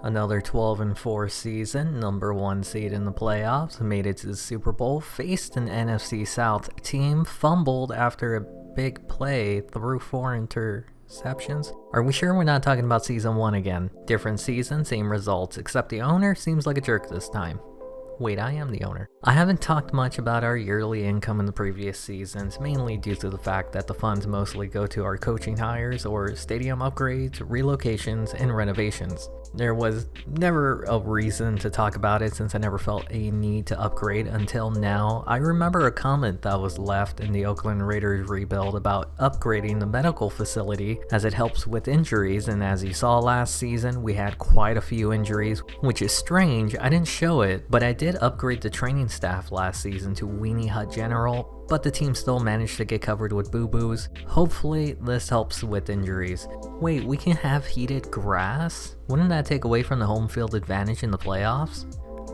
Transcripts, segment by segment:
Another 12-4 season, number 1 seed in the playoffs, made it to the Super Bowl, faced an NFC South team, fumbled after a big play, threw 4 interceptions. Are we sure we're not talking about season 1 again? Different season, same results, except the owner seems like a jerk this time. Wait, I am the owner. I haven't talked much about our yearly income in the previous seasons, mainly due to the fact that the funds mostly go to our coaching hires or stadium upgrades, relocations, and renovations. There was never a reason to talk about it since I never felt a need to upgrade until now. I remember a comment that was left in the Oakland Raiders rebuild about upgrading the medical facility as it helps with injuries, and as you saw last season, we had quite a few injuries, which is strange. I didn't show it, but I did upgrade the training staff last season to Weenie Hut General, but the team still managed to get covered with boo-boos. Hopefully this helps with injuries. Wait, we can have heated grass? Wouldn't that take away from the home field advantage in the playoffs?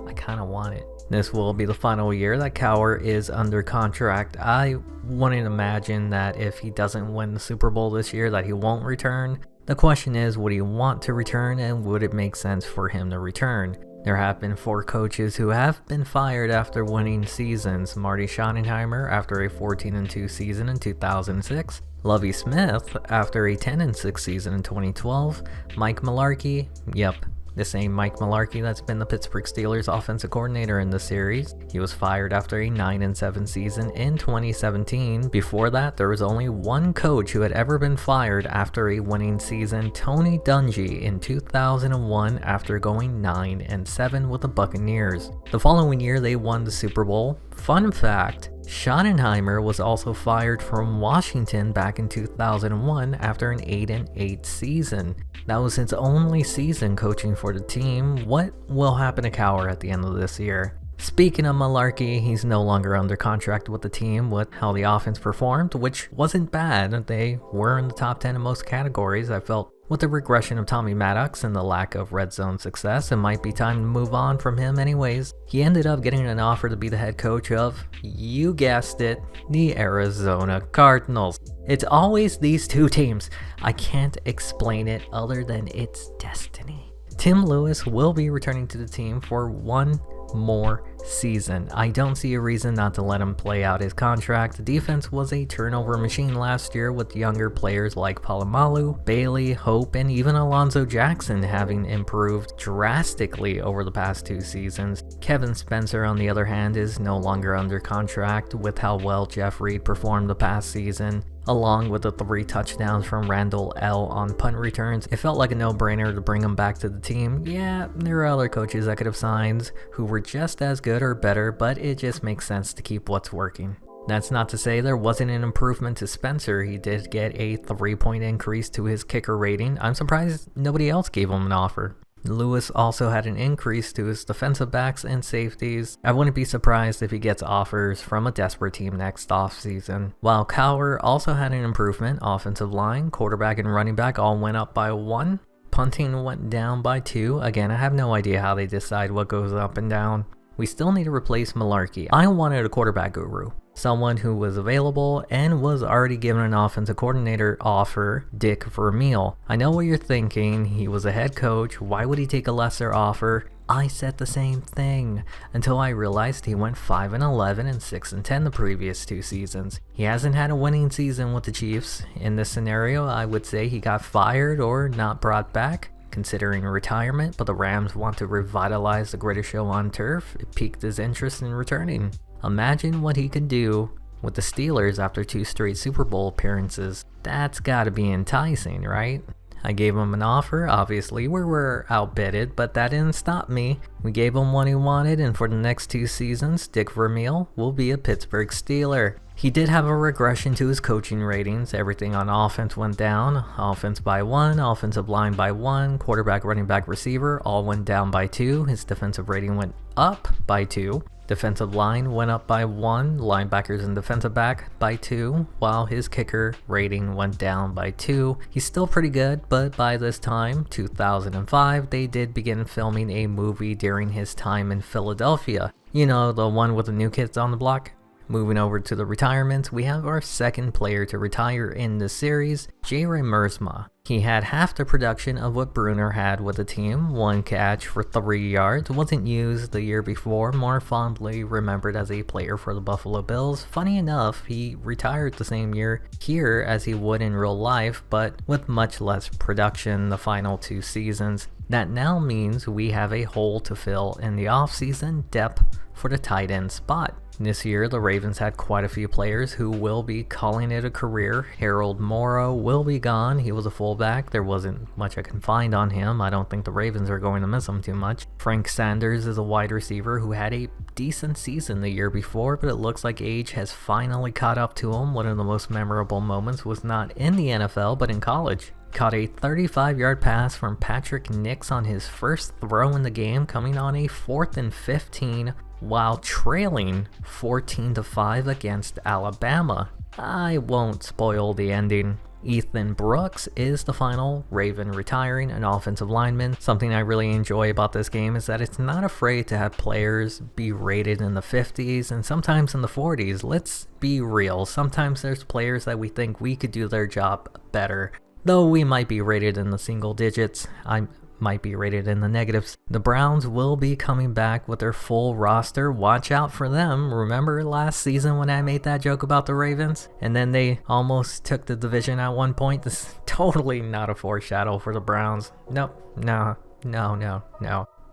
I kinda want it. This will be the final year that Cowher is under contract. I wouldn't imagine that if he doesn't win the Super Bowl this year that he won't return. The question is, would he want to return, and would it make sense for him to return? There have been 4 coaches who have been fired after winning seasons. Marty Schottenheimer after a 14-2 season in 2006. Lovie Smith after a 10-6 season in 2012. Mike Mularkey, yep, the same Mike Mularkey that's been the Pittsburgh Steelers offensive coordinator in the series. He was fired after a 9-7 season in 2017. Before that, there was only one coach who had ever been fired after a winning season, Tony Dungy, in 2001 after going 9-7 with the Buccaneers. The following year, they won the Super Bowl. Fun fact, Schottenheimer was also fired from Washington back in 2001 after an 8-8 season. That was his only season coaching for the team. What will happen to Cowher at the end of this year? Speaking of Mularkey, he's no longer under contract with the team with how the offense performed, which wasn't bad. They were in the top 10 in most categories. I felt with the regression of Tommy Maddox and the lack of red zone success, it might be time to move on from him anyways. He ended up getting an offer to be the head coach of, you guessed it, the Arizona Cardinals. It's always these 2 teams. I can't explain it other than it's destiny. Tim Lewis will be returning to the team for 1 more season. I don't see a reason not to let him play out his contract. The defense was a turnover machine last year with younger players like Polamalu, Bailey, Hope, and even Alonzo Jackson having improved drastically over the past 2 seasons. Kevin Spencer, on the other hand, is no longer under contract with how well Jeff Reed performed the past season. Along with the 3 touchdowns from Randall L. on punt returns, it felt like a no-brainer to bring him back to the team. Yeah, there are other coaches I could have signed who were just as good or better, but it just makes sense to keep what's working. That's not to say there wasn't an improvement to Spencer. He did get a 3-point increase to his kicker rating. I'm surprised nobody else gave him an offer. Lewis also had an increase to his defensive backs and safeties. I wouldn't be surprised if he gets offers from a desperate team next offseason. While Cowher also had an improvement, offensive line, quarterback, and running back all went up by 1. Punting went down by 2. Again, I have no idea how they decide what goes up and down. We still need to replace Mularkey. I wanted a quarterback guru. Someone who was available and was already given an offensive coordinator offer, Dick Vermeil. I know what you're thinking, he was a head coach, why would he take a lesser offer? I said the same thing, until I realized he went 5-11 and 6-10 the previous 2 seasons. He hasn't had a winning season with the Chiefs. In this scenario, I would say he got fired or not brought back, considering retirement, but the Rams want to revitalize the greatest show on turf. It piqued his interest in returning. Imagine what he could do with the Steelers after 2 straight Super Bowl appearances. That's gotta be enticing, right? I gave him an offer. Obviously, we were outbidded, but that didn't stop me. We gave him what he wanted, and for the next 2 seasons, Dick Vermeil will be a Pittsburgh Steeler. He did have a regression to his coaching ratings. Everything on offense went down. Offense by 1, offensive line by 1, quarterback, running back, receiver all went down by 2. His defensive rating went up by 2. Defensive line went up by 1, linebackers and defensive back by 2, while his kicker rating went down by 2. He's still pretty good, but by this time, 2005, they did begin filming a movie during his time in Philadelphia. You know, the one with the New Kids on the Block? Moving over to the retirements, we have our second player to retire in the series, J-Ray Mersma. He had half the production of what Bruner had with the team, 1 catch for 3 yards, wasn't used the year before, more fondly remembered as a player for the Buffalo Bills. Funny enough, he retired the same year here as he would in real life, but with much less production the final 2 seasons. That now means we have a hole to fill in the offseason depth for the tight end spot. This year, the Ravens had quite a few players who will be calling it a career. Harold Morrow will be gone. He was a fullback. There wasn't much I can find on him. I don't think the Ravens are going to miss him too much. Frank Sanders is a wide receiver who had a decent season the year before, but it looks like age has finally caught up to him. One of the most memorable moments was not in the NFL, but in college. Caught a 35-yard pass from Patrick Nix on his first throw in the game, coming on a 4th and 15 while trailing 14-5 against Alabama. I won't spoil the ending. Ethan Brooks is the final Raven retiring, an offensive lineman. Something I really enjoy about this game is that it's not afraid to have players be rated in the 50s and sometimes in the 40s. Let's be real, sometimes there's players that we think we could do their job better. Though we might be rated in the single digits, I might be rated in the negatives. The Browns will be coming back with their full roster. Watch out for them. Remember last season when I made that joke about the Ravens? And then they almost took the division at one point? This is totally not a foreshadow for the Browns. Nope. No.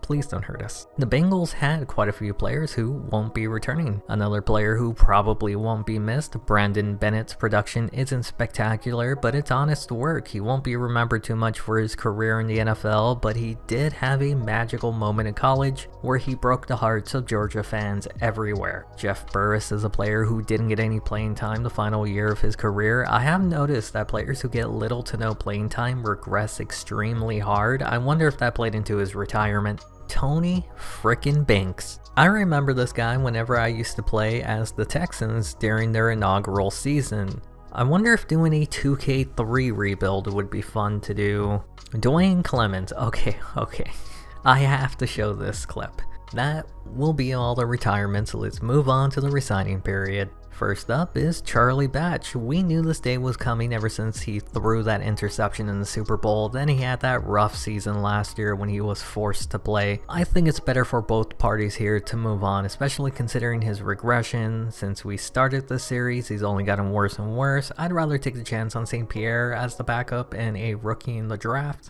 Please don't hurt us. The Bengals had quite a few players who won't be returning. Another player who probably won't be missed, Brandon Bennett's production isn't spectacular, but it's honest work. He won't be remembered too much for his career in the NFL, but he did have a magical moment in college where he broke the hearts of Georgia fans everywhere. Jeff Burris is a player who didn't get any playing time the final year of his career. I have noticed that players who get little to no playing time regress extremely hard. I wonder if that played into his retirement. Tony frickin' Banks. I remember this guy whenever I used to play as the Texans during their inaugural season. I wonder if doing a 2K3 rebuild would be fun to do. Dwayne Clemens. Okay. I have to show this clip. That will be all the retirements, so let's move on to the resigning period. First up is Charlie Batch. We knew this day was coming ever since he threw that interception in the Super Bowl. Then he had that rough season last year when he was forced to play. I think it's better for both parties here to move on, especially considering his regression. Since we started the series, he's only gotten worse and worse. I'd rather take the chance on St. Pierre as the backup and a rookie in the draft.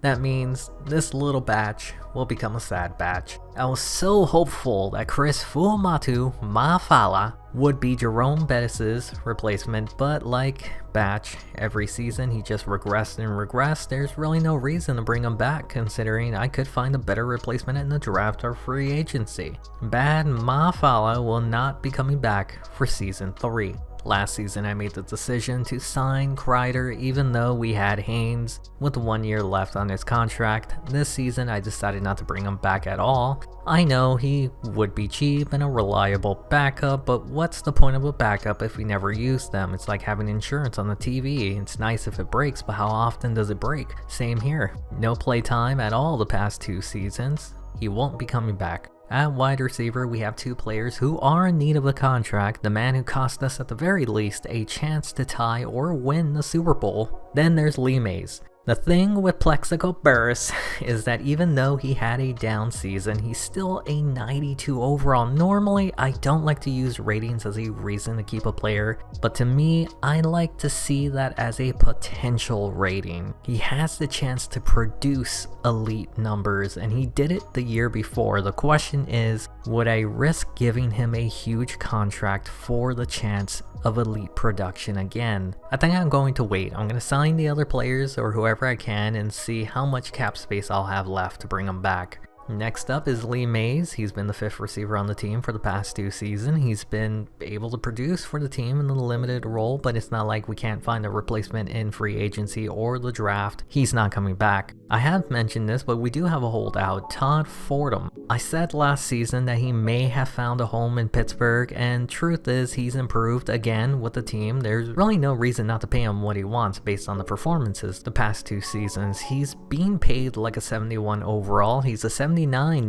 That means this little batch will become a sad batch. I was so hopeful that Chris Fuamatu Mafala would be Jerome Bettis' replacement, but like Batch, every season he just regressed and regressed. There's really no reason to bring him back, considering I could find a better replacement in the draft or free agency. Bad Mafala will not be coming back for Season 3. Last season I made the decision to sign Kreider even though we had Haynes with 1 year left on his contract. This season I decided not to bring him back at all. I know he would be cheap and a reliable backup, but what's the point of a backup if we never use them? It's like having insurance on the TV. It's nice if it breaks, but how often does it break? Same here. No play time at all the past 2 seasons. He won't be coming back. At wide receiver, we have 2 players who are in need of a contract, the man who cost us at the very least a chance to tie or win the Super Bowl. Then there's Lee Mays. The thing with Plexico Burris is that even though he had a down season, he's still a 92 overall. Normally, I don't like to use ratings as a reason to keep a player, but to me, I like to see that as a potential rating. He has the chance to produce elite numbers, and he did it the year before. The question is, would I risk giving him a huge contract for the chance of elite production again? I think I'm going to wait. I'm going to sign the other players or whoever I can and see how much cap space I'll have left to bring them back. Next up is Lee Mays. He's been the 5th receiver on the team for the past 2 seasons. He's been able to produce for the team in the limited role, but it's not like we can't find a replacement in free agency or the draft. He's not coming back. I have mentioned this, but we do have a holdout, Todd Fordham. I said last season that he may have found a home in Pittsburgh, and truth is he's improved again with the team. There's really no reason not to pay him what he wants based on the performances the past 2 seasons. He's being paid like a 71 overall. He's a 79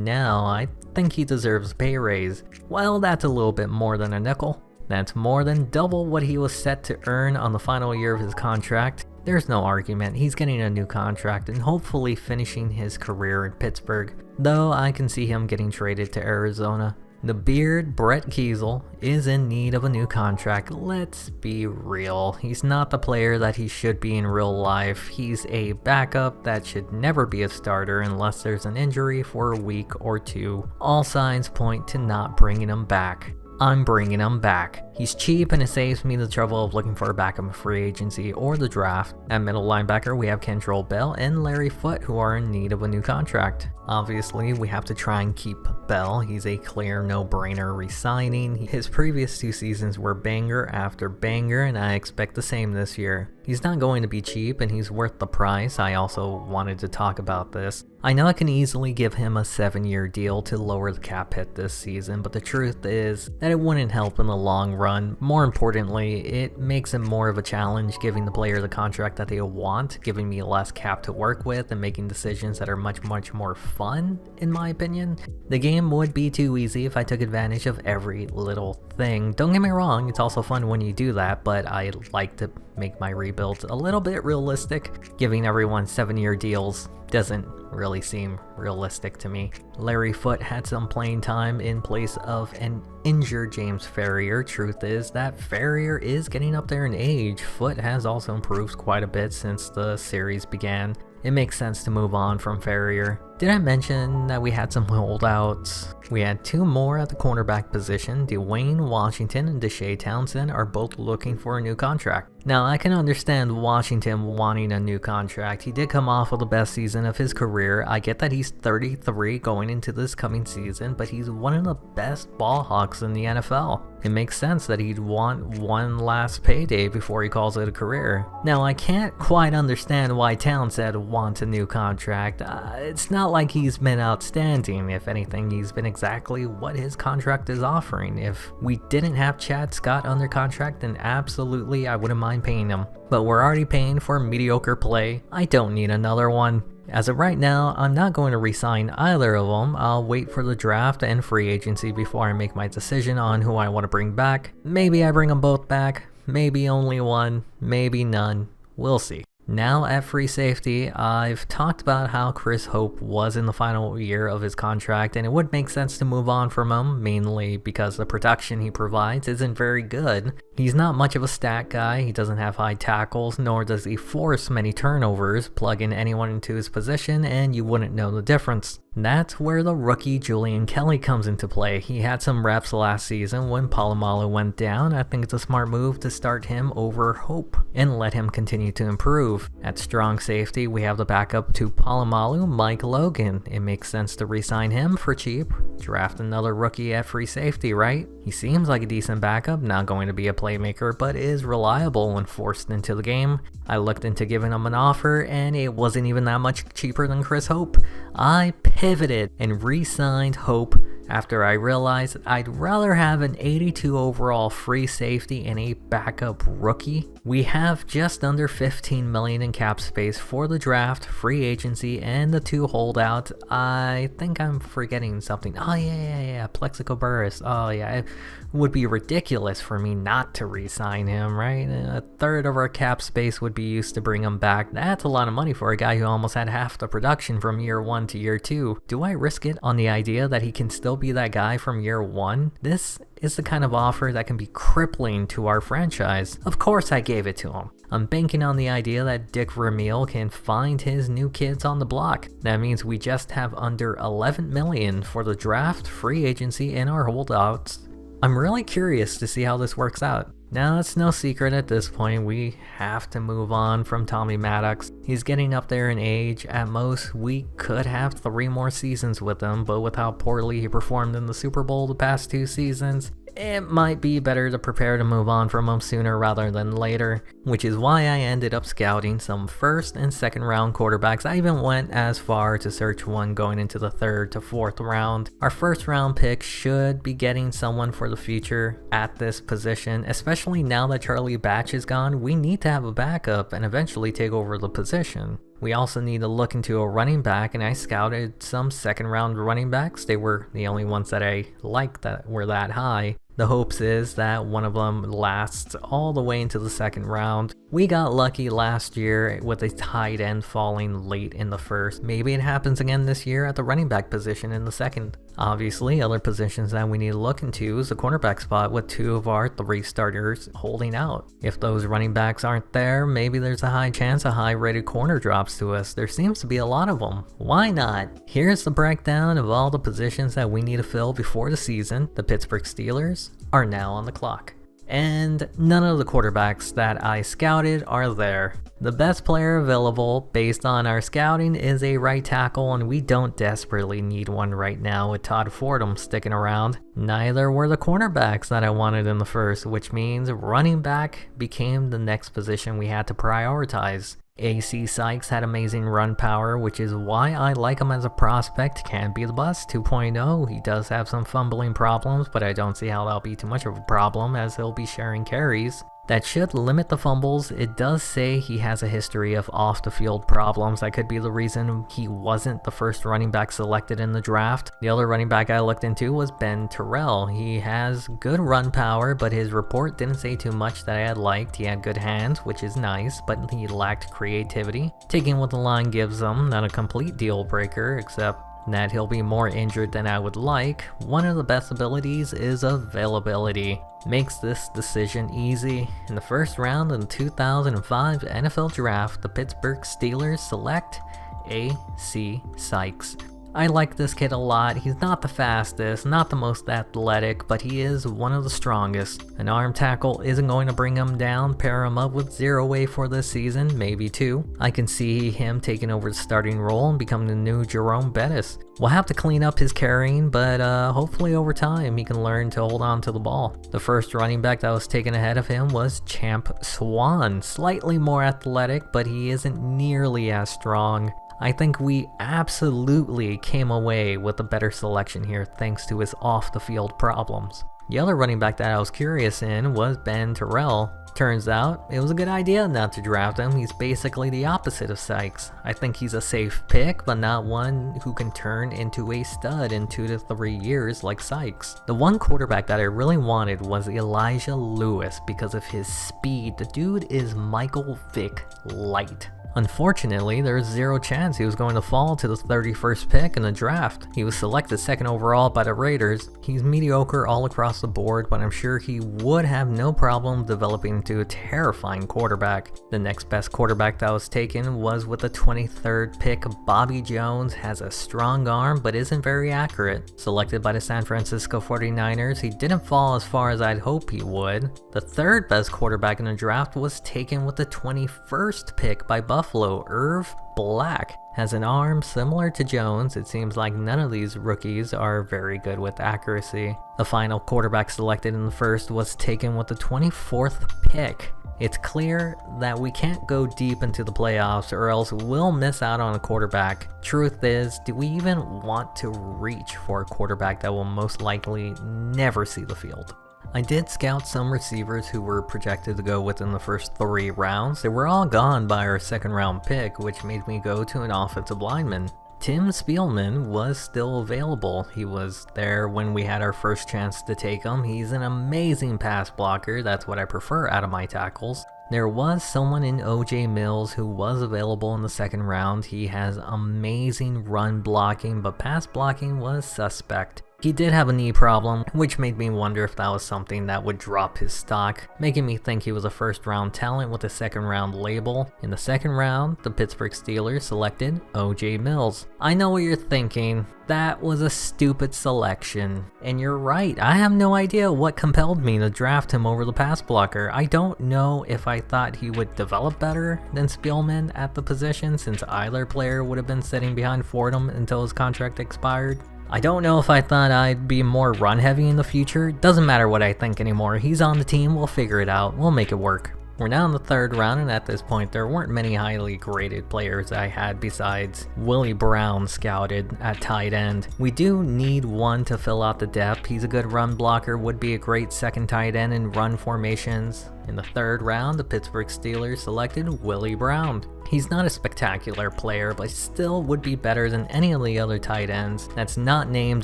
now. I think he deserves a pay raise. Well, that's a little bit more than a nickel. That's more than double what he was set to earn on the final year of his contract. There's no argument, he's getting a new contract and hopefully finishing his career in Pittsburgh, though I can see him getting traded to Arizona. The beard, Brett Kiesel, is in need of a new contract. Let's be real. He's not the player that he should be in real life. He's a backup that should never be a starter unless there's an injury for a week or two. All signs point to not bringing him back. I'm bringing him back. He's cheap and it saves me the trouble of looking for a backup in free agency or the draft. At middle linebacker, we have Kentrell Bell and Larry Foote, who are in need of a new contract. Obviously, we have to try and keep Bell. He's a clear no-brainer re-signing. His previous 2 seasons were banger after banger, and I expect the same this year. He's not going to be cheap, and he's worth the price. I also wanted to talk about this. I know I can easily give him a 7-year deal to lower the cap hit this season, but the truth is that it wouldn't help in the long run. More importantly, it makes him more of a challenge giving the player the contract that they want, giving me less cap to work with, and making decisions that are much more fun, in my opinion. The game would be too easy if I took advantage of every little thing. Don't get me wrong, it's also fun when you do that, but I like to make my rebuilds a little bit realistic. Giving everyone 7-year deals doesn't really seem realistic to me. Larry Foote had some playing time in place of an injured James Ferrier. Truth is that Ferrier is getting up there in age. Foote has also improved quite a bit since the series began. It makes sense to move on from Ferrier. Did I mention that we had some holdouts? We had 2 more at the cornerback position. Dwayne Washington and Deshae Townsend are both looking for a new contract. Now, I can understand Washington wanting a new contract. He did come off of the best season of his career. I get that he's 33 going into this coming season, but he's one of the best ball hawks in the NFL. It makes sense that he'd want one last payday before he calls it a career. Now, I can't quite understand why Townsend wants a new contract. It's not like he's been outstanding. If anything, he's been exactly what his contract is offering. If we didn't have Chad Scott under contract, then absolutely I wouldn't mind paying him. But we're already paying for mediocre play. I don't need another one. As of right now, I'm not going to re-sign either of them. I'll wait for the draft and free agency before I make my decision on who I want to bring back. Maybe I bring them both back, maybe only one, maybe none. We'll see. Now at free safety, I've talked about how Chris Hope was in the final year of his contract, and it would make sense to move on from him, mainly because the production he provides isn't very good. He's not much of a stat guy, he doesn't have high tackles, nor does he force many turnovers. Plug in anyone into his position and you wouldn't know the difference. That's where the rookie Julian Kelly comes into play. He had some reps last season when Polamalu went down. I think it's a smart move to start him over Hope and let him continue to improve. At strong safety, we have the backup to Polamalu, Mike Logan. It makes sense to re-sign him for cheap. Draft another rookie at free safety, right? He seems like a decent backup, not going to be a playmaker, but is reliable when forced into the game. I looked into giving him an offer, and it wasn't even that much cheaper than Chris Hope. I pivoted and re-signed Hope after I realized I'd rather have an 82 overall free safety and a backup rookie. We have just under $15 million in cap space for the draft, free agency, and the 2 holdouts. I think I'm forgetting something. Oh yeah, Plexico Burress. Oh yeah, it would be ridiculous for me not to re-sign him, right? A third of our cap space would be used to bring him back. That's a lot of money for a guy who almost had half the production from year 1 to year 2. Do I risk it on the idea that he can still be that guy from year 1? This is the kind of offer that can be crippling to our franchise. Of course I gave it to him. I'm banking on the idea that Dick Vermeil can find his new kids on the block. That means we just have under $11 million for the draft, free agency, and our holdouts. I'm really curious to see how this works out. Now, it's no secret at this point, we have to move on from Tommy Maddox. He's getting up there in age. At most, we could have 3 more seasons with him, but with how poorly he performed in the Super Bowl the past 2 seasons, it might be better to prepare to move on from him sooner rather than later, which is why I ended up scouting some first and second round quarterbacks. I even went as far to search one going into the 3rd to 4th round. Our first round pick should be getting someone for the future at this position, especially now that Charlie Batch is gone. We need to have a backup and eventually take over the position. We also need to look into a running back, and I scouted some second round running backs. They were the only ones that I liked that were that high. The hopes is that one of them lasts all the way into the second round. We got lucky last year with a tight end falling late in the first. Maybe it happens again this year at the running back position in the second. Obviously, other positions that we need to look into is the cornerback spot with 2 of our 3 starters holding out. If those running backs aren't there, maybe there's a high chance a high-rated corner drops to us. There seems to be a lot of them. Why not? Here's the breakdown of all the positions that we need to fill before the season. The Pittsburgh Steelers are now on the clock. And none of the quarterbacks that I scouted are there. The best player available based on our scouting is a right tackle, and we don't desperately need one right now with Todd Fordham sticking around. Neither were the cornerbacks that I wanted in the first, which means running back became the next position we had to prioritize. AC Sykes had amazing run power, which is why I like him as a prospect. Can be the bust 2.0. He does have some fumbling problems, but I don't see how that'll be too much of a problem as he'll be sharing carries. That should limit the fumbles. It does say he has a history of off-the-field problems. That could be the reason he wasn't the first running back selected in the draft. The other running back I looked into was Ben Terrell. He has good run power, but his report didn't say too much that I had liked. He had good hands, which is nice, but he lacked creativity. Taking what the line gives him, not a complete deal breaker, except that he'll be more injured than I would like. One of the best abilities is availability. Makes this decision easy. In the first round of the 2005 NFL Draft, the Pittsburgh Steelers select AC Sykes. I like this kid a lot. He's not the fastest, not the most athletic, but he is one of the strongest. An arm tackle isn't going to bring him down. Pair him up with 0 for this season, maybe 2. I can see him taking over the starting role and becoming the new Jerome Bettis. We'll have to clean up his carrying, but hopefully over time he can learn to hold on to the ball. The first running back that was taken ahead of him was Champ Swan. Slightly more athletic, but he isn't nearly as strong. I think we absolutely came away with a better selection here thanks to his off-the-field problems. The other running back that I was curious in was Ben Terrell. Turns out, it was a good idea not to draft him. He's basically the opposite of Sykes. I think he's a safe pick, but not one who can turn into a stud in 2 to 3 years like Sykes. The one quarterback that I really wanted was Elijah Lewis because of his speed. The dude is Michael Vick light. Unfortunately, there was 0 chance he was going to fall to the 31st pick in the draft. He was selected 2nd overall by the Raiders. He's mediocre all across the board, but I'm sure he would have no problem developing into a terrifying quarterback. The next best quarterback that was taken was with the 23rd pick. Bobby Jones has a strong arm, but isn't very accurate. Selected by the San Francisco 49ers, he didn't fall as far as I'd hope he would. The 3rd best quarterback in the draft was taken with the 21st pick by Buffalo. Irv Black has an arm similar to Jones. It seems like none of these rookies are very good with accuracy. The final quarterback selected in the first was taken with the 24th pick. It's clear that we can't go deep into the playoffs or else we'll miss out on a quarterback. Truth is, do we even want to reach for a quarterback that will most likely never see the field? I did scout some receivers who were projected to go within the first 3 rounds. They were all gone by our 2nd round pick, which made me go to an offensive lineman. Tim Spielman was still available. He was there when we had our first chance to take him. He's an amazing pass blocker. That's what I prefer out of my tackles. There was someone in OJ Mills who was available in the 2nd round. He has amazing run blocking, but pass blocking was suspect. He did have a knee problem, which made me wonder if that was something that would drop his stock, making me think he was a 1st round talent with a 2nd round label. In the 2nd round, the Pittsburgh Steelers selected OJ Mills. I know what you're thinking. That was a stupid selection. And you're right, I have no idea what compelled me to draft him over the pass blocker. I don't know if I thought he would develop better than Spielman at the position, since either player would have been sitting behind Fordham until his contract expired. I don't know if I thought I'd be more run heavy in the future. Doesn't matter what I think anymore. He's on the team, we'll figure it out, we'll make it work. We're now in the third round, and at this point there weren't many highly graded players I had besides Willie Brown scouted at tight end. We do need one to fill out the depth. He's a good run blocker, would be a great second tight end in run formations. In the third round, the Pittsburgh Steelers selected Willie Brown. He's not a spectacular player, but still would be better than any of the other tight ends that's not named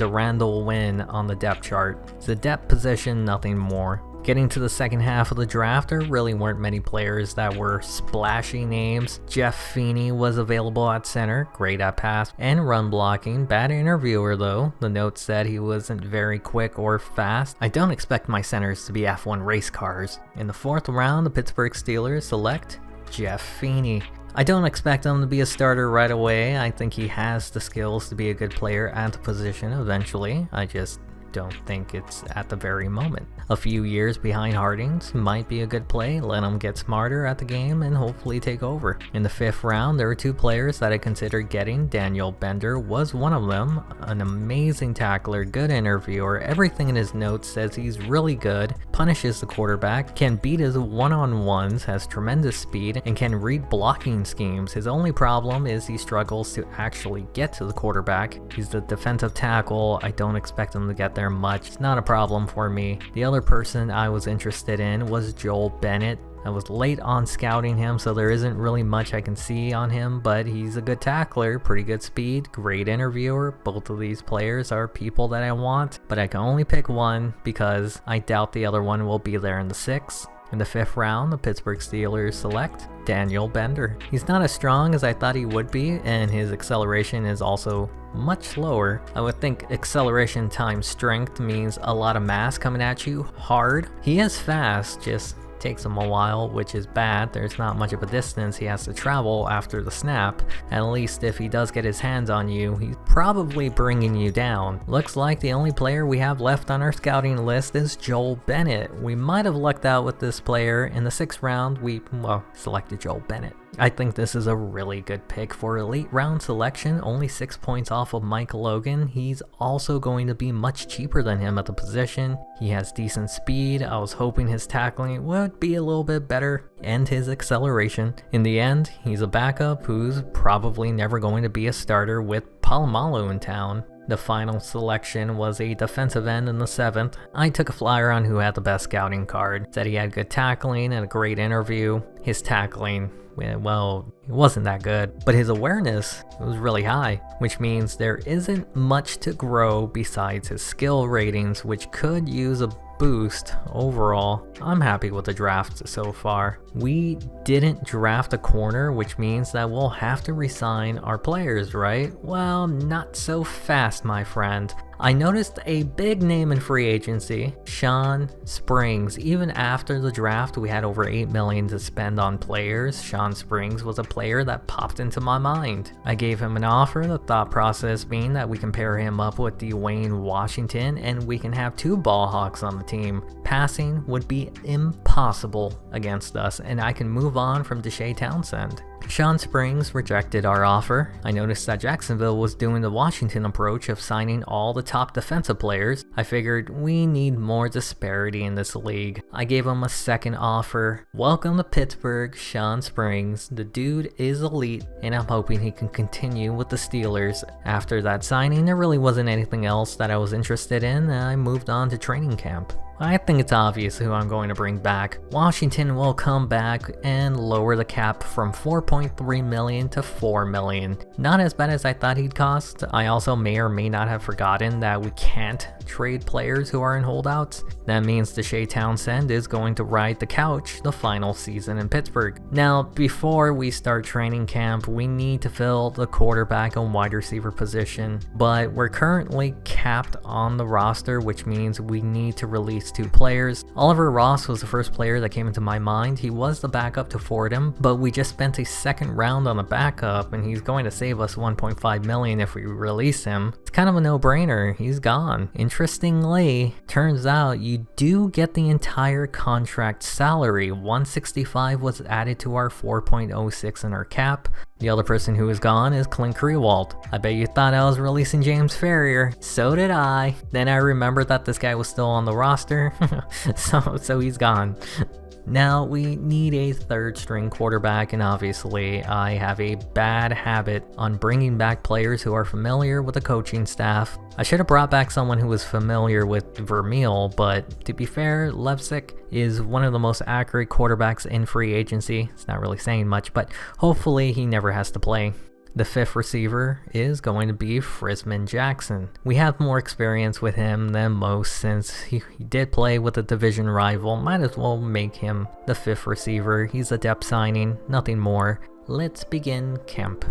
Randall Wynn on the depth chart. It's a depth position, nothing more. Getting to the second half of the draft, there really weren't many players that were splashy names. Jeff Feeney was available at center, great at pass and run blocking. Bad interviewer though. The note said he wasn't very quick or fast. I don't expect my centers to be F1 race cars. In the fourth round, the Pittsburgh Steelers select Jeff Feeney. I don't expect him to be a starter right away. I think he has the skills to be a good player at the position eventually. I just don't think it's at the very moment. A few years behind Hardings might be a good play. Let him get smarter at the game and hopefully take over. In the fifth round, there were two players that I considered getting. Daniel Bender was one of them. An amazing tackler, good interviewer. Everything in his notes says he's really good, punishes the quarterback, can beat his one-on-ones, has tremendous speed, and can read blocking schemes. His only problem is he struggles to actually get to the quarterback. He's the defensive tackle. I don't expect him to get there much. It's not a problem for me. The other person I was interested in was Joel Bennett. I was late on scouting him, so there isn't really much I can see on him, but he's a good tackler, pretty good speed, great interviewer. Both of these players are people that I want, but I can only pick one because I doubt the other one will be there in the sixth. In the fifth round, the Pittsburgh Steelers select Daniel Bender. He's not as strong as I thought he would be, and his acceleration is also much slower. I would think acceleration times strength means a lot of mass coming at you hard. He is fast, just takes him a while, which is bad. There's not much of a distance he has to travel after the snap. At least if he does get his hands on you, he's probably bringing you down. Looks like the only player we have left on our scouting list is Joel Bennett. We might have lucked out with this player. In the sixth round, we selected Joel Bennett. I think this is a really good pick for a late round selection, only 6 points off of Mike Logan. He's also going to be much cheaper than him at the position. He has decent speed. I was hoping his tackling would be a little bit better and his acceleration. In the end, he's a backup who's probably never going to be a starter with Palomalu in town. The final selection was a defensive end in the seventh. I took a flyer on who had the best scouting card. Said he had good tackling and a great interview. His tackling, well, it wasn't that good, but his awareness was really high, which means there isn't much to grow besides his skill ratings, which could use a boost overall. I'm happy with the draft so far. We didn't draft a corner, which means that we'll have to resign our players, right? Well, not so fast, my friend. I noticed a big name in free agency, Sean Springs. Even after the draft, we had over $8 million to spend on players. Sean Springs was a player that popped into my mind. I gave him an offer, the thought process being that we can pair him up with DYN-CHISE and we can have two ball hawks on the team. Passing would be impossible against us, and I can move on from Deshae Townsend. Sean Springs rejected our offer. I noticed that Jacksonville was doing the Washington approach of signing all the top defensive players. I figured we need more disparity in this league. I gave him a second offer. Welcome to Pittsburgh, Sean Springs. The dude is elite, and I'm hoping he can continue with the Steelers. After that signing, there really wasn't anything else that I was interested in, and I moved on to training camp. I think it's obvious who I'm going to bring back. Washington will come back and lower the cap from $4.3 million to $4 million. Not as bad as I thought he'd cost. I also may or may not have forgotten that we can't trade players who are in holdouts. That means Deshae Townsend is going to ride the couch the final season in Pittsburgh. Now, before we start training camp, we need to fill the quarterback and wide receiver position, but we're currently capped on the roster, which means we need to release two players. Oliver Ross was the first player that came into my mind. He was the backup to Fordham, but we just spent a second round on a backup, and he's going to save us $1.5 million if we release him. It's kind of a no-brainer. He's gone. Interestingly, turns out you do get the entire contract salary. $165 was added to our 4.06 in our cap. The other person who is gone is Clint Crewalt. I bet you thought I was releasing James Ferrier. So did I. Then I remembered that this guy was still on the roster. so he's gone. Now, we need a third string quarterback, and obviously I have a bad habit on bringing back players who are familiar with the coaching staff. I should have brought back someone who was familiar with Vermeil, but to be fair, Levsick is one of the most accurate quarterbacks in free agency. It's not really saying much, but hopefully he never has to play. The fifth receiver is going to be Frisman Jackson. We have more experience with him than most since he did play with a division rival. Might as well make him the fifth receiver. He's a depth signing, nothing more. Let's begin camp.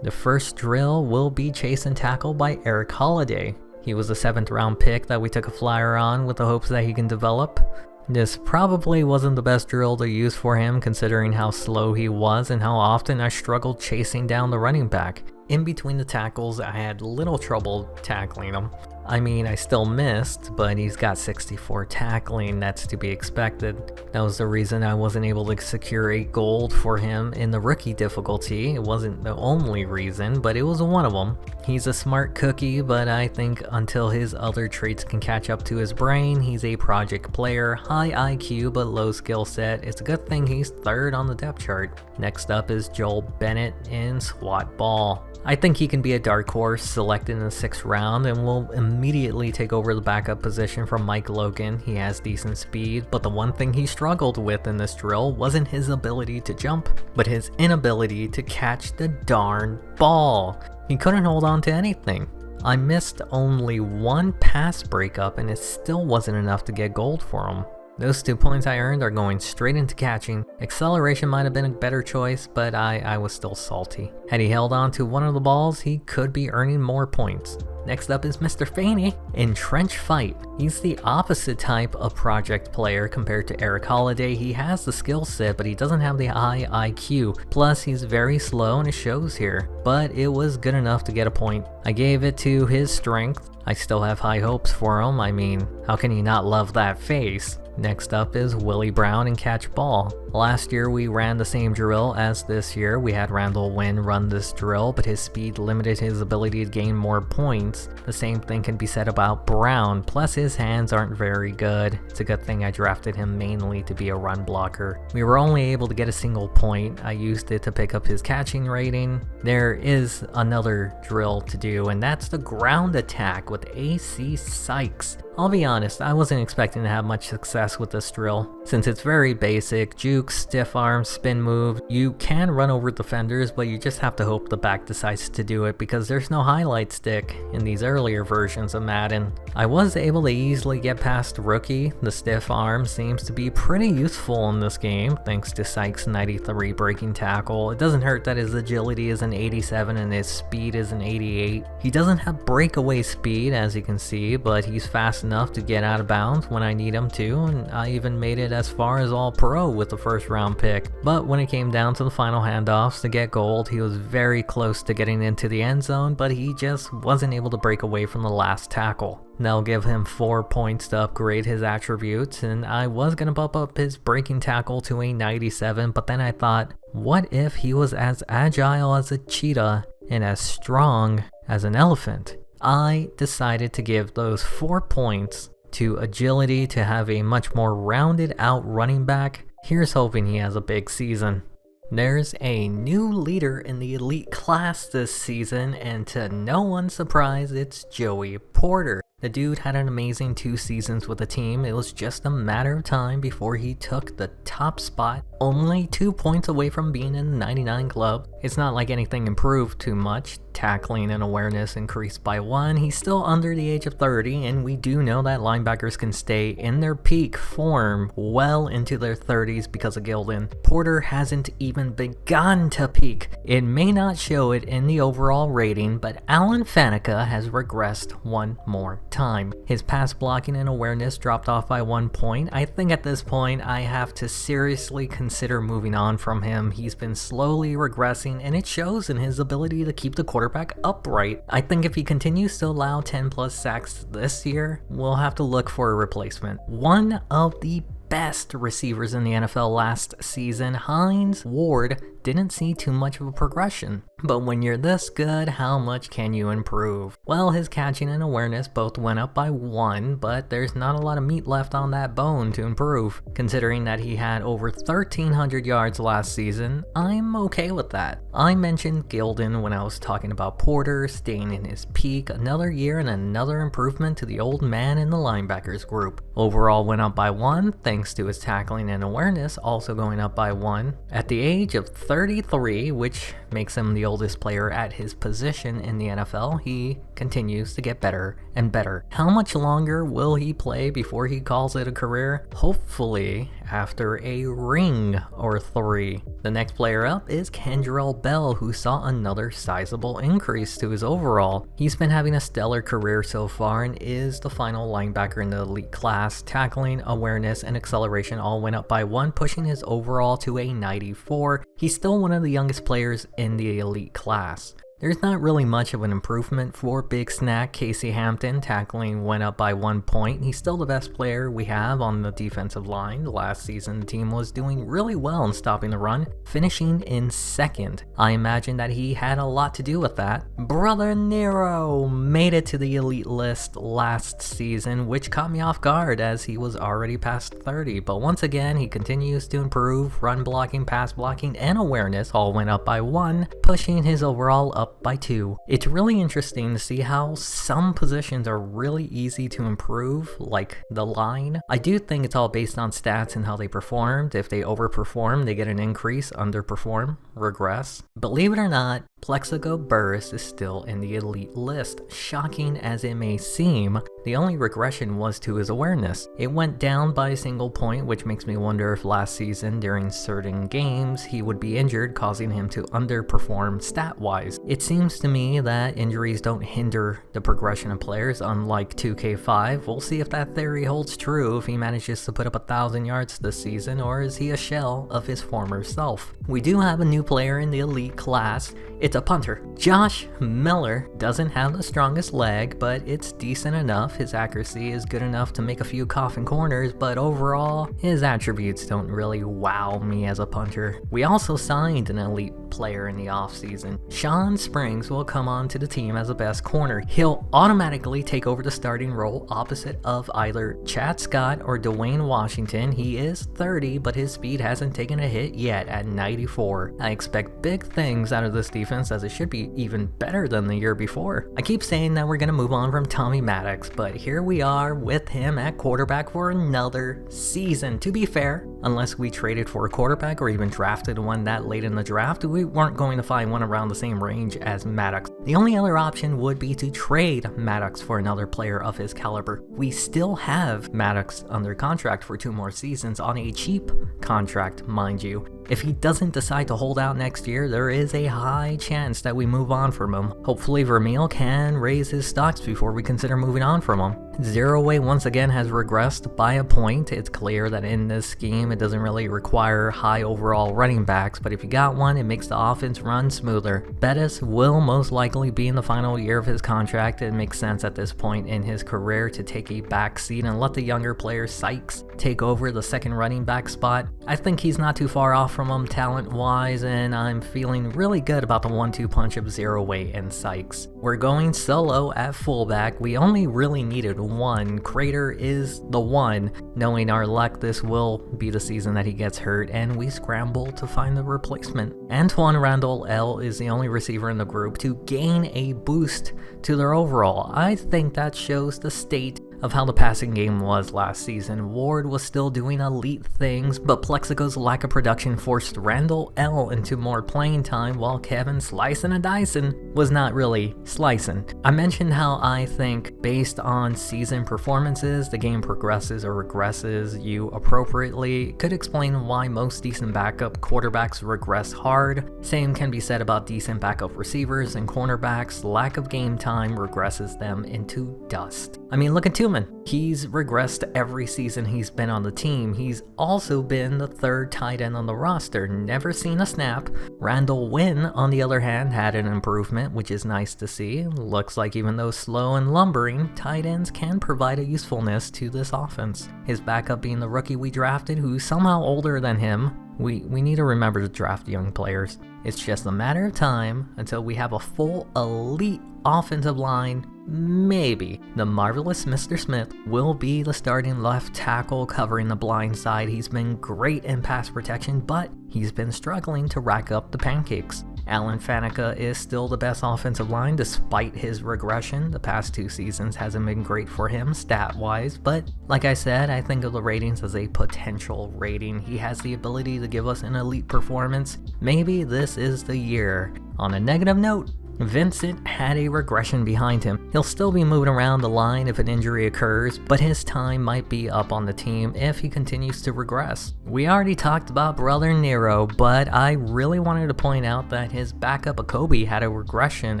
The first drill will be chase and tackle by Eric Holiday. He was a 7th round pick that we took a flyer on with the hopes that he can develop. This probably wasn't the best drill to use for him considering how slow he was and how often I struggled chasing down the running back. In between the tackles, I had little trouble tackling him. I mean, I still missed, but he's got 64 tackling, that's to be expected. That was the reason I wasn't able to secure a gold for him in the rookie difficulty. It wasn't the only reason, but it was one of them. He's a smart cookie, but I think until his other traits can catch up to his brain, he's a project player, high IQ but low skill set. It's a good thing he's 3rd on the depth chart. Next up is Joel Bennett in SWAT ball. I think he can be a dark horse selected in the 6th round and will immediately take over the backup position from Mike Logan. He has decent speed, but the one thing he struggled with in this drill wasn't his ability to jump, but his inability to catch the darn ball. He couldn't hold on to anything. I missed only one pass breakup and it still wasn't enough to get gold for him. Those 2 points I earned are going straight into catching. Acceleration might have been a better choice, but I was still salty. Had he held on to one of the balls, he could be earning more points. Next up is Mr. Faney in Trench Fight. He's the opposite type of project player compared to Eric Holiday. He has the skill set, but he doesn't have the high IQ. Plus, he's very slow and it shows here. But it was good enough to get a point. I gave it to his strength. I still have high hopes for him. I mean, how can you not love that face? Next up is Willie Brown in catch ball. Last year we ran the same drill as this year. We had Randall Wynn run this drill, but his speed limited his ability to gain more points. The same thing can be said about Brown, plus his hands aren't very good. It's a good thing I drafted him mainly to be a run blocker. We were only able to get a single point. I used it to pick up his catching rating. There is another drill to do, and that's the ground attack with AC Sykes. I'll be honest, I wasn't expecting to have much success with this drill. Since it's very basic, juke, stiff arm, spin move, you can run over defenders, but you just have to hope the back decides to do it because there's no highlight stick in these earlier versions of Madden. I was able to easily get past rookie. The stiff arm seems to be pretty useful in this game thanks to Sykes' 93 breaking tackle. It doesn't hurt that his agility is an 87 and his speed is an 88. He doesn't have breakaway speed as you can see, but he's fast enough to get out of bounds when I need him to, and I even made it as far as All-Pro with the 1st round pick. But when it came down to the final handoffs to get gold, he was very close to getting into the end zone, but he just wasn't able to break away from the last tackle. That'll give him 4 points to upgrade his attributes, and I was going to bump up his breaking tackle to a 97, but then I thought, what if he was as agile as a cheetah and as strong as an elephant? I decided to give those 4 points to agility to have a much more rounded out running back. Here's hoping he has a big season. There's a new leader in the elite class this season, and to no one's surprise, it's Joey Porter. The dude had an amazing 2 seasons with the team. It was just a matter of time before he took the top spot, only 2 points away from being in the 99 club. It's not like anything improved too much. Tackling and awareness increased by 1. He's still under the age of 30, and we do know that linebackers can stay in their peak form well into their 30s because of Gilden. Porter hasn't even begun to peak. It may not show it in the overall rating, but Alan Faneca has regressed one more time. His pass blocking and awareness dropped off by 1 point. I think at this point I have to seriously consider moving on from him. He's been slowly regressing, and it shows in his ability to keep the quarterback upright. I think if he continues to allow 10 plus sacks this year, we'll have to look for a replacement. One of the best receivers in the NFL last season, Hines Ward, didn't see too much of a progression. But when you're this good, how much can you improve? Well, his catching and awareness both went up by 1, but there's not a lot of meat left on that bone to improve. Considering that he had over 1,300 yards last season, I'm okay with that. I mentioned Gilden when I was talking about Porter staying in his peak, another year and another improvement to the old man in the linebackers group. Overall went up by 1, thanks to his tackling and awareness also going up by 1. At the age of 33, which makes him the oldest player at his position in the NFL, he continues to get better and better. How much longer will he play before he calls it a career? Hopefully after a ring or 3. The next player up is Kendrell Bell, who saw another sizable increase to his overall. He's been having a stellar career so far and is the final linebacker in the elite class. Tackling, awareness, and acceleration all went up by 1, pushing his overall to a 94. He's still one of the youngest players in the elite class. There's not really much of an improvement for Big Snack Casey Hampton. Tackling went up by 1 point. He's still the best player we have on the defensive line. Last season, the team was doing really well in stopping the run, finishing in 2nd. I imagine that he had a lot to do with that. Brother Nero made it to the elite list last season, which caught me off guard as he was already past 30. But once again, he continues to improve. Run blocking, pass blocking, and awareness all went up by 1, pushing his overall up by 2. It's really interesting to see how some positions are really easy to improve, like the line. I do think it's all based on stats and how they performed. If they overperform, they get an increase. Underperform, regress. Believe it or not, Plexico Burress is still in the elite list. Shocking as it may seem, the only regression was to his awareness. It went down by a single point, which makes me wonder if last season during certain games he would be injured, causing him to underperform stat-wise. It seems to me that injuries don't hinder the progression of players, unlike 2K5. We'll see if that theory holds true, if he manages to put up 1,000 yards this season, or is he a shell of his former self. We do have a new player in the elite class. It's a punter. Josh Miller doesn't have the strongest leg, but it's decent enough. His accuracy is good enough to make a few coffin corners, but overall, his attributes don't really wow me as a punter. We also signed an elite player in the offseason. Sean Springs will come on to the team as a best corner. He'll automatically take over the starting role opposite of either Chad Scott or Dwayne Washington. He is 30, but his speed hasn't taken a hit yet at 94. I expect big things out of this defense, as it should be even better than the year before. I keep saying that we're going to move on from Tommy Maddox, but here we are with him at quarterback for another season. To be fair, unless we traded for a quarterback or even drafted one that late in the draft, we weren't going to find one around the same range as Maddox. The only other option would be to trade Maddox for another player of his caliber. We still have Maddox under contract for 2 more seasons on a cheap contract, mind you. If he doesn't decide to hold out next year, there is a high chance that we move on from him. Hopefully Vermeil can raise his stocks before we consider moving on from him. Zero Way once again has regressed by a point. It's clear that in this scheme it doesn't really require high overall running backs, but if you got one, it makes the offense run smoother. Bettis will most likely be in the final year of his contract. It makes sense at this point in his career to take a back seat and let the younger player Sykes take over the second running back spot. I think he's not too far off from him talent-wise, and I'm feeling really good about the 1-2 punch of Zero Way and Sykes. We're going solo at fullback. We only really needed one. Crater is the one. Knowing our luck, this will be the season that he gets hurt, and we scramble to find the replacement. Antoine Randall L is the only receiver in the group to gain a boost to their overall. I think that shows the state of how the passing game was last season. Ward was still doing elite things, but Plexico's lack of production forced Randall L into more playing time, while Kevin Slicin' and Dyson was not really slicing. I mentioned how I think based on season performances, the game progresses or regresses you appropriately. Could explain why most decent backup quarterbacks regress hard. Same can be said about decent backup receivers and cornerbacks. Lack of game time regresses them into dust. I mean, look at Tillman. He's regressed every season he's been on the team. He's also been the 3rd tight end on the roster, never seen a snap. Randall Wynn, on the other hand, had an improvement, which is nice to see. Looks like even though slow and lumbering, tight ends can provide a usefulness to this offense. His backup being the rookie we drafted, who's somehow older than him. We need to remember to draft young players. It's just a matter of time until we have a full elite offensive line. Maybe the marvelous Mr. Smith will be the starting left tackle covering the blind side. He's been great in pass protection, but he's been struggling to rack up the pancakes. Alan Faneca is still the best offensive line despite his regression. The past 2 seasons hasn't been great for him stat-wise, but like I said, I think of the ratings as a potential rating. He has the ability to give us an elite performance. Maybe this is the year. On a negative note, Vincent had a regression behind him. He'll still be moving around the line if an injury occurs, but his time might be up on the team if he continues to regress. We already talked about brother Nero, but I really wanted to point out that his backup Akobe had a regression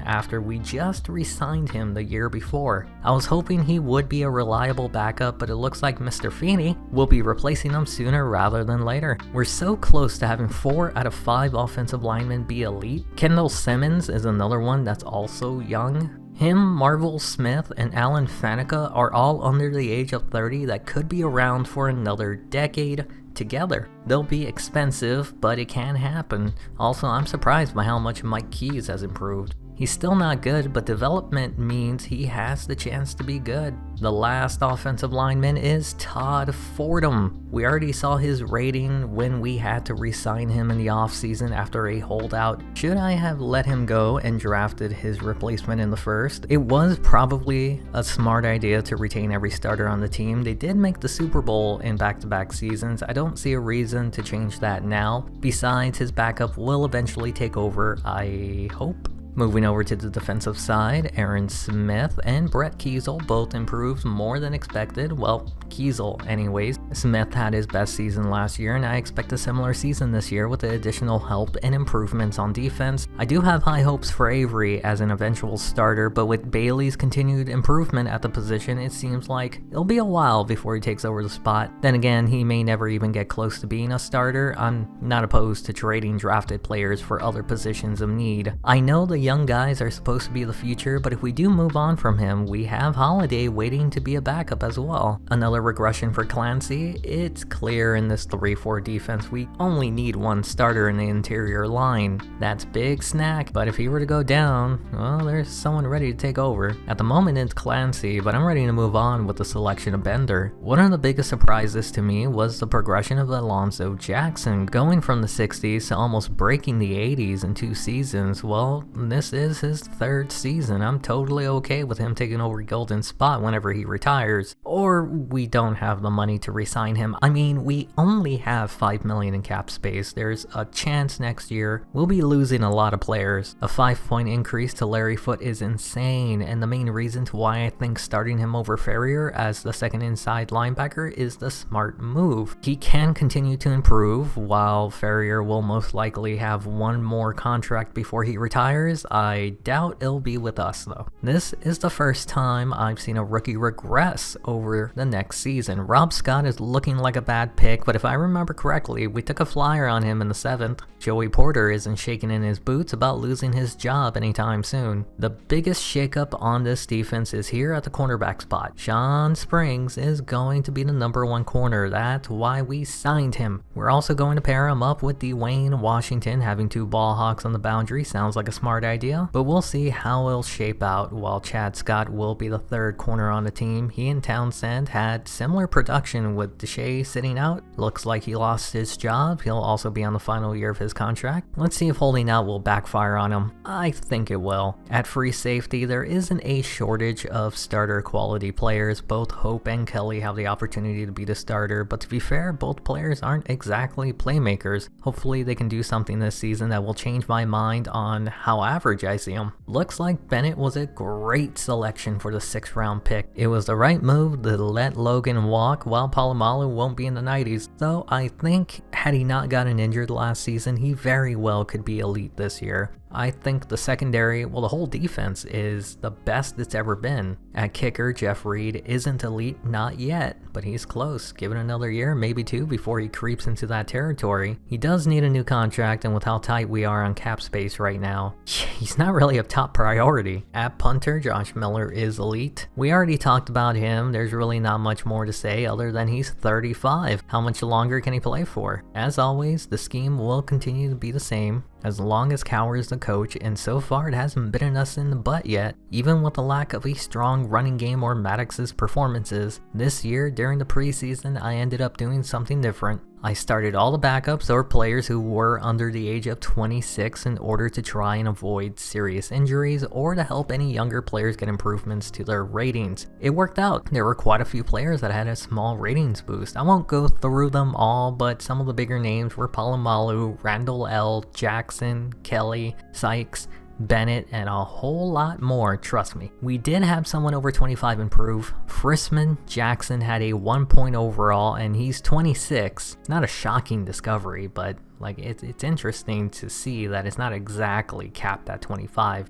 after we just re-signed him the year before. I was hoping he would be a reliable backup, but it looks like Mr. Feeney will be replacing him sooner rather than later. We're so close to having 4 out of 5 offensive linemen be elite. Kendall Simmons is another one that's also young. Him, Marvel Smith, and Alan Faneca are all under the age of 30 that could be around for another decade together. They'll be expensive, but it can happen. Also, I'm surprised by how much Mike Keys has improved. He's still not good, but development means he has the chance to be good. The last offensive lineman is Todd Fordham. We already saw his rating when we had to re-sign him in the offseason after a holdout. Should I have let him go and drafted his replacement in the first? It was probably a smart idea to retain every starter on the team. They did make the Super Bowl in back-to-back seasons. I don't see a reason to change that now. Besides, his backup will eventually take over, I hope. Moving over to the defensive side, Aaron Smith and Brett Kiesel both improved more than expected. Well, Kiesel anyways. Smith had his best season last year, and I expect a similar season this year with the additional help and improvements on defense. I do have high hopes for Avery as an eventual starter, but with Bailey's continued improvement at the position, it seems like it'll be a while before he takes over the spot. Then again, he may never even get close to being a starter. I'm not opposed to trading drafted players for other positions of need. I know the young guys are supposed to be the future, but if we do move on from him, we have Holiday waiting to be a backup as well. Another regression for Clancy. It's clear in this 3-4 defense we only need one starter in the interior line. That's big snack, but if he were to go down, well, there's someone ready to take over. At the moment it's Clancy, but I'm ready to move on with the selection of Bender. One of the biggest surprises to me was the progression of Alonzo Jackson, going from the 60s to almost breaking the 80s in 2 seasons. Well, this is his 3rd season. I'm totally okay with him taking over Gilden's spot whenever he retires, or we don't have the money to re-sign him. I mean, we only have $5 million in cap space. There's a chance next year we'll be losing a lot of players. A 5-point increase to Larry Foote is insane, and the main reason to why I think starting him over Ferrier as the second inside linebacker is the smart move. He can continue to improve, while Ferrier will most likely have one more contract before he retires. I doubt it'll be with us though. This is the first time I've seen a rookie regress over the next season. Rob Scott is looking like a bad pick, but if I remember correctly, we took a flyer on him in the 7th. Joey Porter isn't shaking in his boots about losing his job anytime soon. The biggest shakeup on this defense is here at the cornerback spot. Sean Springs is going to be the #1 corner. That's why we signed him. We're also going to pair him up with Dwayne Washington. Having 2 ball hawks on the boundary sounds like a smart idea, but we'll see how it'll shape out. While Chad Scott will be the 3rd corner on the team, he and Townsend had similar production with Deshae sitting out. Looks like he lost his job. He'll also be on the final year of his contract. Let's see if holding out will backfire on him. I think it will. At free safety, there isn't a shortage of starter quality players. Both Hope and Kelly have the opportunity to be the starter, but to be fair, both players aren't exactly playmakers. Hopefully they can do something this season that will change my mind on how average I see him. Looks like Bennett was a great selection for the 6th round pick. It was the right move to let Logan walk while Palomalu won't be in the 90s, so I think had he not gotten injured last season, he very well could be elite this year. I think the secondary, well, the whole defense is the best it's ever been. At kicker, Jeff Reed isn't elite, not yet, but he's close. Give it another year, maybe two, before he creeps into that territory. He does need a new contract, and with how tight we are on cap space right now, he's not really a top priority. At punter, Josh Miller is elite. We already talked about him. There's really not much more to say other than he's 35. How much longer can he play for? As always, the scheme will continue to be the same as long as Cowher is the coach, and so far it hasn't bitten us in the butt yet. Even with the lack of a strong running game or Maddox's performances, this year during the preseason I ended up doing something different. I started all the backups or players who were under the age of 26 in order to try and avoid serious injuries or to help any younger players get improvements to their ratings. It worked out. There were quite a few players that had a small ratings boost. I won't go through them all, but some of the bigger names were Polamalu, Randall L., Jackson, Kelly, Sykes, Bennett, and a whole lot more, trust me. We did have someone over 25 improve. Frisman Jackson had a 1 point overall, and he's 26. Not a shocking discovery, but like it's interesting to see that it's not exactly capped at 25.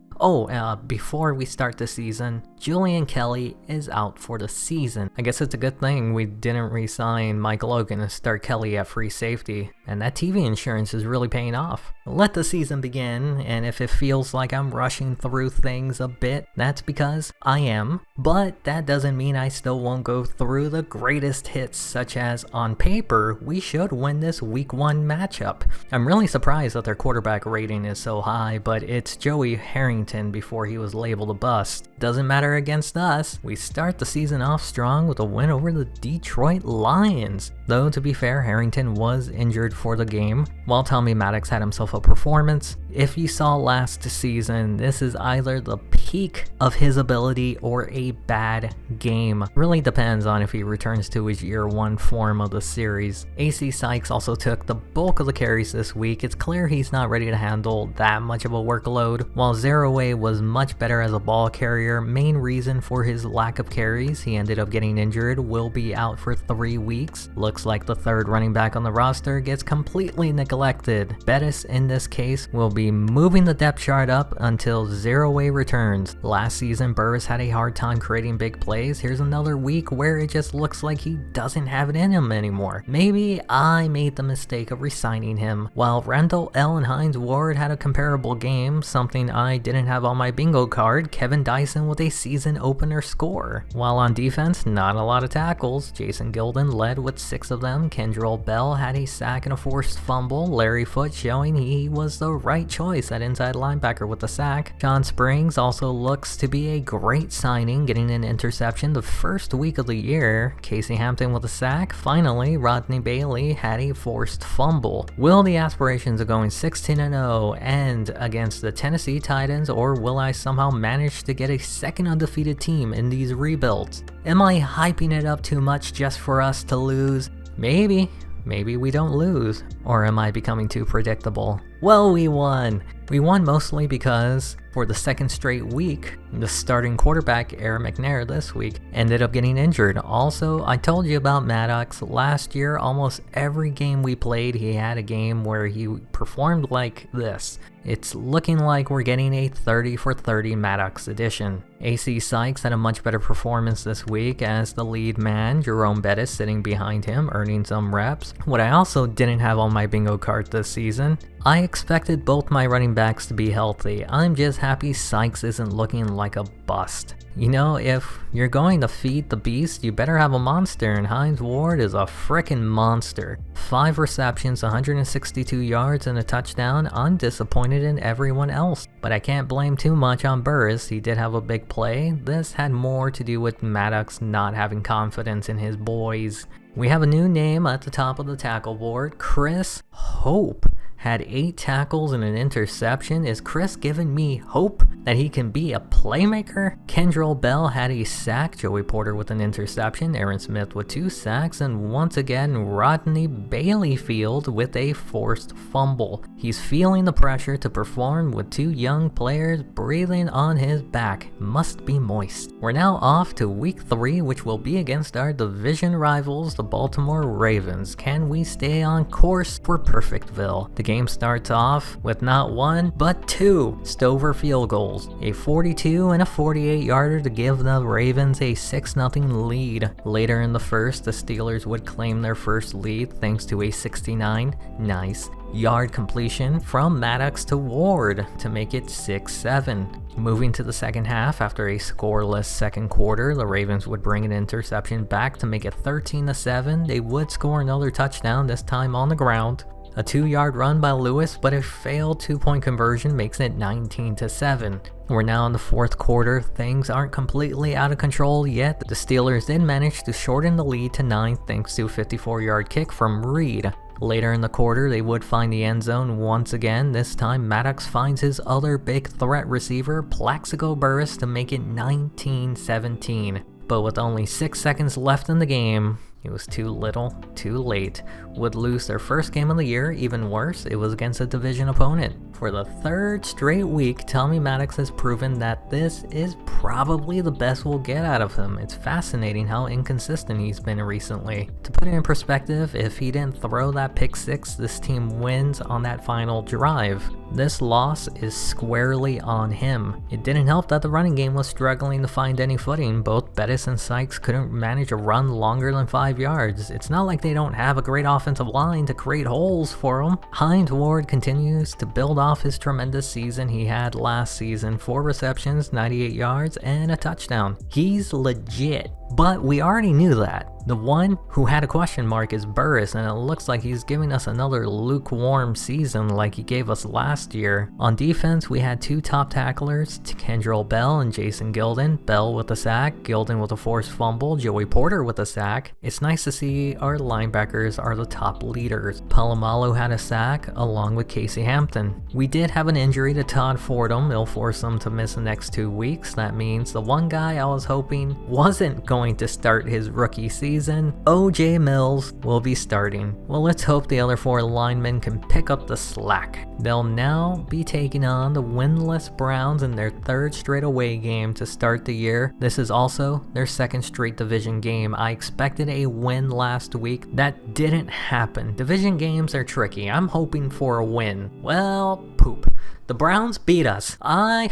Before we start the season, Julian Kelly is out for the season. I guess it's a good thing we didn't re-sign Mike Logan and start Kelly at free safety, and that TV insurance is really paying off. Let the season begin, and if it feels like I'm rushing through things a bit, that's because I am, but that doesn't mean I still won't go through the greatest hits, such as on paper, we should win this week 1 matchup. I'm really surprised that their quarterback rating is so high, but it's Joey Harrington before he was labeled a bust. Doesn't matter against us. We start the season off strong with a win over the Detroit Lions. Though, to be fair, Harrington was injured for the game, while Tommy Maddox had himself a performance. If you saw last season, this is either the peak of his ability or a bad game. Really depends on if he returns to his year 1 form of the series. AC Sykes also took the bulk of the carries this week. It's clear he's not ready to handle that much of a workload. While Zeraway was much better as a ball carrier, main reason for his lack of carries, he ended up getting injured, will be out for 3 weeks. Looks like the third running back on the roster gets completely neglected. Bettis in this case will be moving the depth chart up until Zeraway returns. Last season, Burris had a hard time creating big plays. Here's another week where it just looks like he doesn't have it in him anymore. Maybe I made the mistake of re-signing him. While Randall L. and Hines Ward had a comparable game, something I didn't have on my bingo card, Kevin Dyson with a season opener score. While on defense, not a lot of tackles. Jason Gilden led with 6 of them. Kendrell Bell had a sack and a forced fumble. Larry Foote showing he was the right choice at inside linebacker with the sack. Sean Springs also looks to be a great signing, getting an interception the first week of the year. Casey Hampton with a sack. Finally, Rodney Bailey had a forced fumble. Will the aspirations of going 16-0 end against the Tennessee Titans, or will I somehow manage to get a second undefeated team in these rebuilds? Am I hyping it up too much just for us to lose? Maybe we don't lose. Or am I becoming too predictable? Well, we won. We won mostly because for the second straight week, the starting quarterback, Aaron McNair, this week ended up getting injured. Also, I told you about Maddox. Last year, almost every game we played, he had a game where he performed like this. It's looking like we're getting a 30 for 30 Maddox edition. AC Sykes had a much better performance this week as the lead man, Jerome Bettis sitting behind him, earning some reps. What I also didn't have on my bingo card this season, I expected both my running backs to be healthy. I'm just happy Sykes isn't looking like a bust. You know, if you're going to feed the beast, you better have a monster, and Hines Ward is a frickin' monster. 5 receptions, 162 yards, and a touchdown. I'm disappointed in everyone else, but I can't blame too much on Burris. He did have a big play. This had more to do with Maddox not having confidence in his boys. We have a new name at the top of the tackle board, Chris Hope. Had 8 tackles and an interception. Is Chris giving me hope that he can be a playmaker? Kendrell Bell had a sack, Joey Porter with an interception, Aaron Smith with 2 sacks, and once again Rodney Baileyfield with a forced fumble. He's feeling the pressure to perform with 2 young players breathing on his back. Must be moist. We're now off to week 3, which will be against our division rivals, the Baltimore Ravens. Can we stay on course for Perfectville? The game game starts off with not one, but two Stover field goals, a 42 and a 48-yarder to give the Ravens a 6-0 lead. Later in the first, the Steelers would claim their first lead thanks to a 69-yard completion from Maddox to Ward to make it 6-7. Moving to the second half, after a scoreless second quarter, the Ravens would bring an interception back to make it 13-7. They would score another touchdown, this time on the ground. A 2-yard run by Lewis, but a failed 2-point conversion makes it 19-7. We're now in the fourth quarter. Things aren't completely out of control yet. The Steelers did manage to shorten the lead to 9 thanks to a 54-yard kick from Reed. Later in the quarter, they would find the end zone once again. This time, Maddox finds his other big threat receiver, Plaxico Burress, to make it 19-17. But with only 6 seconds left in the game, it was too little, too late. Would lose their first game of the year. Even worse, it was against a division opponent. For the third straight week, Tommy Maddox has proven that this is probably the best we'll get out of him. It's fascinating how inconsistent he's been recently. To put it in perspective, if he didn't throw that pick 6, this team wins on that final drive. This loss is squarely on him. It didn't help that the running game was struggling to find any footing. Both Bettis and Sykes couldn't manage a run longer than 5 yards. It's not like they don't have a great offensive line to create holes for them. Hines Ward continues to build off his tremendous season he had last season. 4 receptions, 98 yards, and a touchdown. He's legit. But we already knew that. The one who had a question mark is Burress, and it looks like he's giving us another lukewarm season like he gave us last year. On defense, we had 2 top tacklers, Kendrell Bell and Jason Gilden. Bell with a sack, Gilden with a forced fumble, Joey Porter with a sack. It's nice to see our linebackers are the top leaders. Palomalu had a sack along with Casey Hampton. We did have an injury to Todd Fordham. It'll force him to miss the next 2 weeks. That means the one guy I was hoping wasn't going to start his rookie season, OJ Mills, will be starting. Well, let's hope the other 4 linemen can pick up the slack. They'll now be taking on the winless Browns in their 3rd straight away game to start the year. This is also their 2nd straight division game. I expected a win last week. That didn't happen. Division games are tricky. I'm hoping for a win. Well, poop. The Browns beat us. I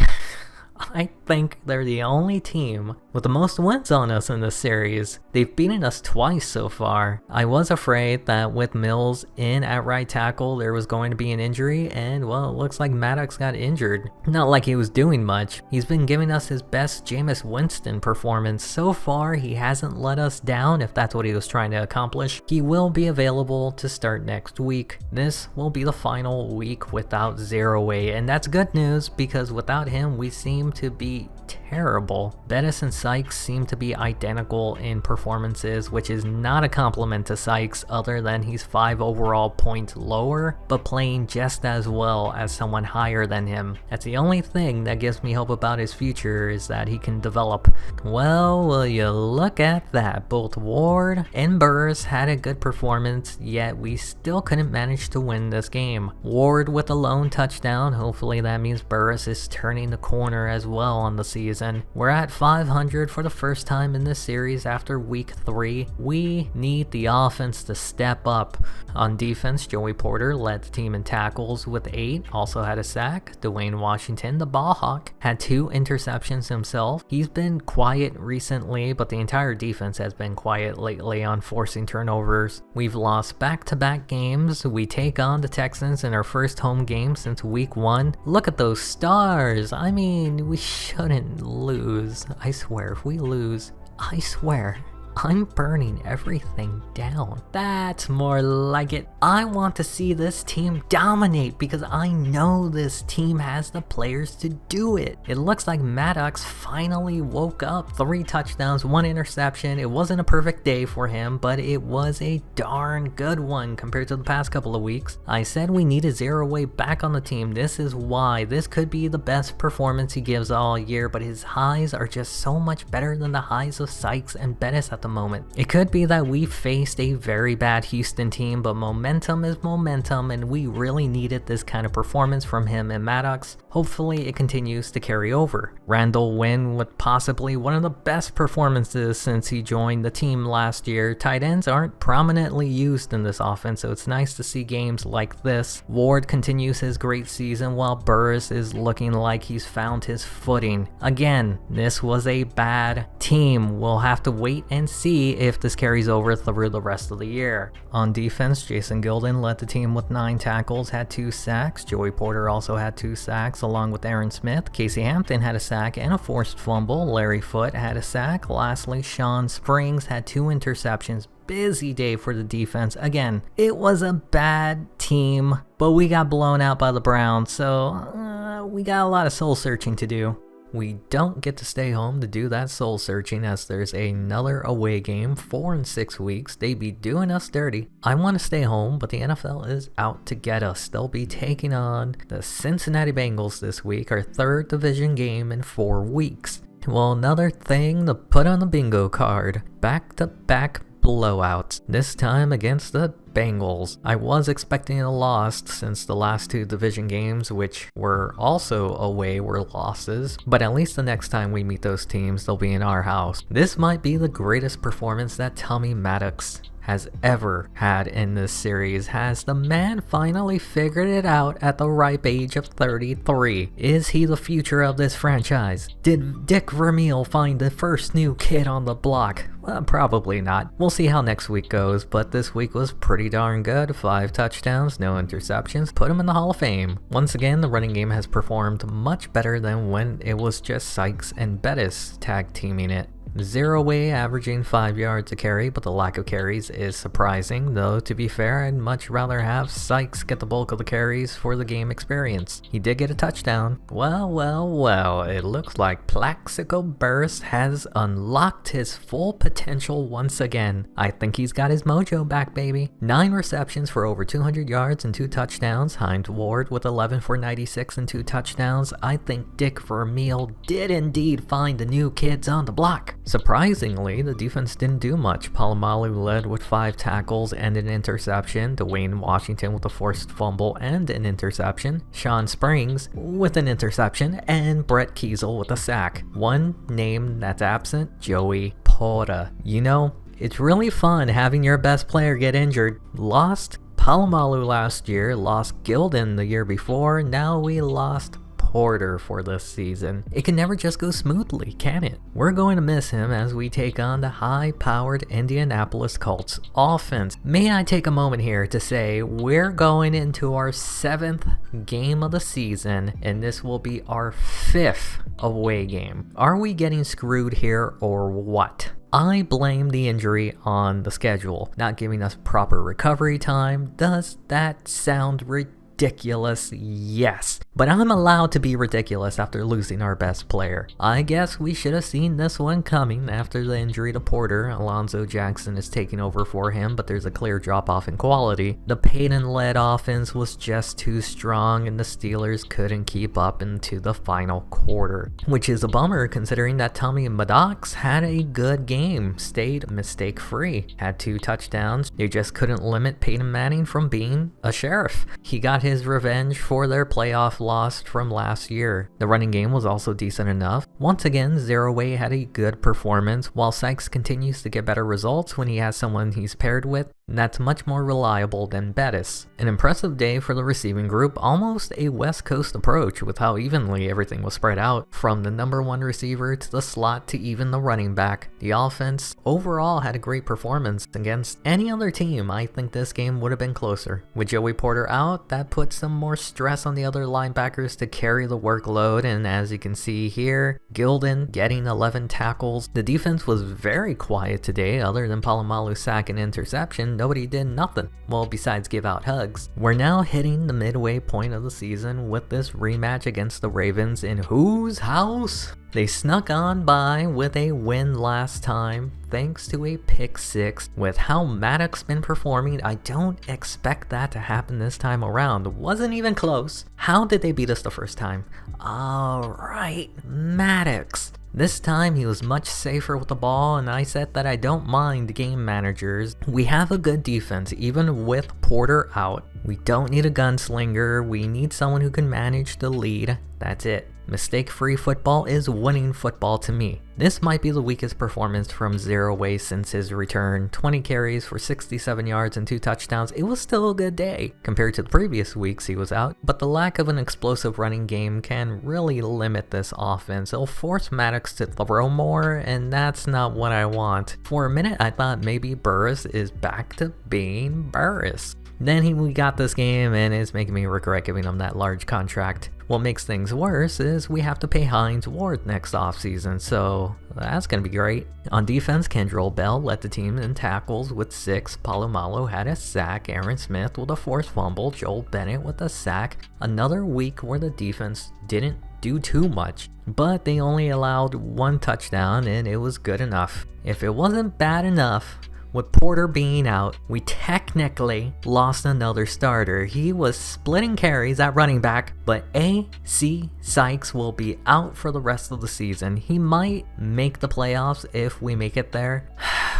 think they're the only team with the most wins on us in this series. They've beaten us twice so far. I was afraid that with Mills in at right tackle, there was going to be an injury, and well, it looks like Maddox got injured. Not like he was doing much. He's been giving us his best Jameis Winston performance. So far, he hasn't let us down if that's what he was trying to accomplish. He will be available to start next week. This will be the final week without Zeroaway, and that's good news because without him, we seem to be terrible. Bettis and Sykes seem to be identical in performances, which is not a compliment to Sykes other than he's 5 overall points lower, but playing just as well as someone higher than him. That's the only thing that gives me hope about his future, is that he can develop. Well, will you look at that. Both Ward and Burress had a good performance, yet we still couldn't manage to win this game. Ward with a lone touchdown. Hopefully that means Burress is turning the corner as well on the season. We're at 500 for the first time in this series after week 3. We need the offense to step up. On defense, Joey Porter led the team in tackles with 8, also had a sack. Dwayne Washington, the ball hawk, had 2 interceptions himself. He's been quiet recently, but the entire defense has been quiet lately on forcing turnovers. We've lost back-to-back games. We take on the Texans in our first home game since week 1. Look at those stars. I mean, we shouldn't lose. I swear, if we lose, I swear, I'm burning everything down. That's more like it. I want to see this team dominate because I know this team has the players to do it. It looks like Maddox finally woke up. 3 touchdowns, 1 interception. It wasn't a perfect day for him, but it was a darn good one compared to the past couple of weeks. I said we needed Zeroaway back on the team. This is why. This could be the best performance he gives all year, but his highs are just so much better than the highs of Sykes and Bettis at the moment. It could be that we faced a very bad Houston team, but momentum is momentum, and we really needed this kind of performance from him and Maddox. Hopefully it continues to carry over. Randall Wynn with possibly one of the best performances since he joined the team last year. Tight ends aren't prominently used in this offense, so it's nice to see games like this. Ward continues his great season while Burris is looking like he's found his footing. Again, this was a bad team. We'll have to wait and see if this carries over through the rest of the year. On defense, Jason Gilden led the team with 9 tackles, had 2 sacks. Joey Porter also had 2 sacks along with Aaron Smith. Casey Hampton had a sack and a forced fumble. Larry Foote had a sack. Lastly, Sean Springs had 2 interceptions. Busy day for the defense. Again, it was a bad team, but we got blown out by the Browns, so we got a lot of soul searching to do. We don't get to stay home to do that soul searching as there's another away game 4 in 6 weeks. They be doing us dirty. I want to stay home, but the NFL is out to get us. They'll be taking on the Cincinnati Bengals this week, our 3rd division game in 4 weeks. Well, another thing to put on the bingo card. Back-to-back blowouts, this time against the Bengals. I was expecting a loss since the last 2 division games, which were also away, were losses, but at least the next time we meet those teams, they'll be in our house. This might be the greatest performance that Tommy Maddox has ever had in this series. Has the man finally figured it out at the ripe age of 33? Is he the future of this franchise? Did Dick Vermeil find the first new kid on the block? Well, probably not. We'll see how next week goes, but this week was pretty darn good. 5 touchdowns, no interceptions, put him in the Hall of Fame. Once again, the running game has performed much better than when it was just Sykes and Bettis tag teaming it. Zero Way averaging 5 yards a carry, but the lack of carries is surprising, though to be fair, I'd much rather have Sykes get the bulk of the carries for the game experience. He did get a touchdown. Well, it looks like Plaxico Burress has unlocked his full potential once again. I think he's got his mojo back, baby. 9 receptions for over 200 yards and 2 touchdowns. Hines Ward with 11 for 96 and 2 touchdowns. I think Dick Vermeil did indeed find the new kids on the block. Surprisingly, the defense didn't do much. Palomalu led with 5 tackles and an interception. Dwayne Washington with a forced fumble and an interception. Sean Springs with an interception. And Brett Kiesel with a sack. One name that's absent, Joey Porter. You know, it's really fun having your best player get injured. Lost Palomalu last year, lost Gilden the year before, now we lost Porter for this season. It can never just go smoothly, can it? We're going to miss him as we take on the high-powered Indianapolis Colts offense. May I take a moment here to say we're going into our 7th game of the season, and this will be our 5th away game. Are we getting screwed here or what? I blame the injury on the schedule, not giving us proper recovery time. Does that sound ridiculous? Yes. But I'm allowed to be ridiculous after losing our best player. I guess we should have seen this one coming after the injury to Porter. Alonzo Jackson is taking over for him, but there's a clear drop-off in quality. The Payton-led offense was just too strong, and the Steelers couldn't keep up into the final quarter. Which is a bummer, considering that Tommy Maddox had a good game, stayed mistake-free, had 2 touchdowns. They just couldn't limit Peyton Manning from being a sheriff. He got his revenge for their playoff lost from last year. The running game was also decent enough. Once again, Zero Way had a good performance, while Sykes continues to get better results when he has someone he's paired with, and that's much more reliable than Bettis. An impressive day for the receiving group, almost a West Coast approach with how evenly everything was spread out, from the number 1 receiver to the slot to even the running back. The offense overall had a great performance. Against any other team, I think this game would have been closer. With Joey Porter out, that put some more stress on the other linebackers to carry the workload, and as you can see here, Gilden getting 11 tackles. The defense was very quiet today, other than Palomalu's sack and interception. Nobody did nothing, well, besides give out hugs. We're now hitting the midway point of the season with this rematch against the Ravens in whose house? They snuck on by with a win last time, thanks to a pick 6. With how Maddox been performing, I don't expect that to happen this time around. Wasn't even close. How did they beat us the first time? Alright, Maddox. This time he was much safer with the ball, and I said that I don't mind game managers. We have a good defense, even with Porter out. We don't need a gunslinger, we need someone who can manage the lead. That's it. Mistake-free football is winning football to me. This might be the weakest performance from Zero Way since his return. 20 carries for 67 yards and 2 touchdowns. It was still a good day compared to the previous weeks he was out, but the lack of an explosive running game can really limit this offense. It'll force Maddox to throw more, and that's not what I want. For a minute, I thought maybe Burris is back to being Burris. Then we got this game, and it's making me regret giving him that large contract. What makes things worse is we have to pay Hines Ward next offseason, so that's going to be great. On defense, Kendrell Bell led the team in tackles with 6, Polamalu had a sack, Aaron Smith with a forced fumble, Joel Bennett with a sack. Another week where the defense didn't do too much, but they only allowed 1 touchdown, and it was good enough. If it wasn't bad enough, with Porter being out, we technically lost another starter. He was splitting carries at running back, but A.C. Sykes will be out for the rest of the season. He might make the playoffs if we make it there.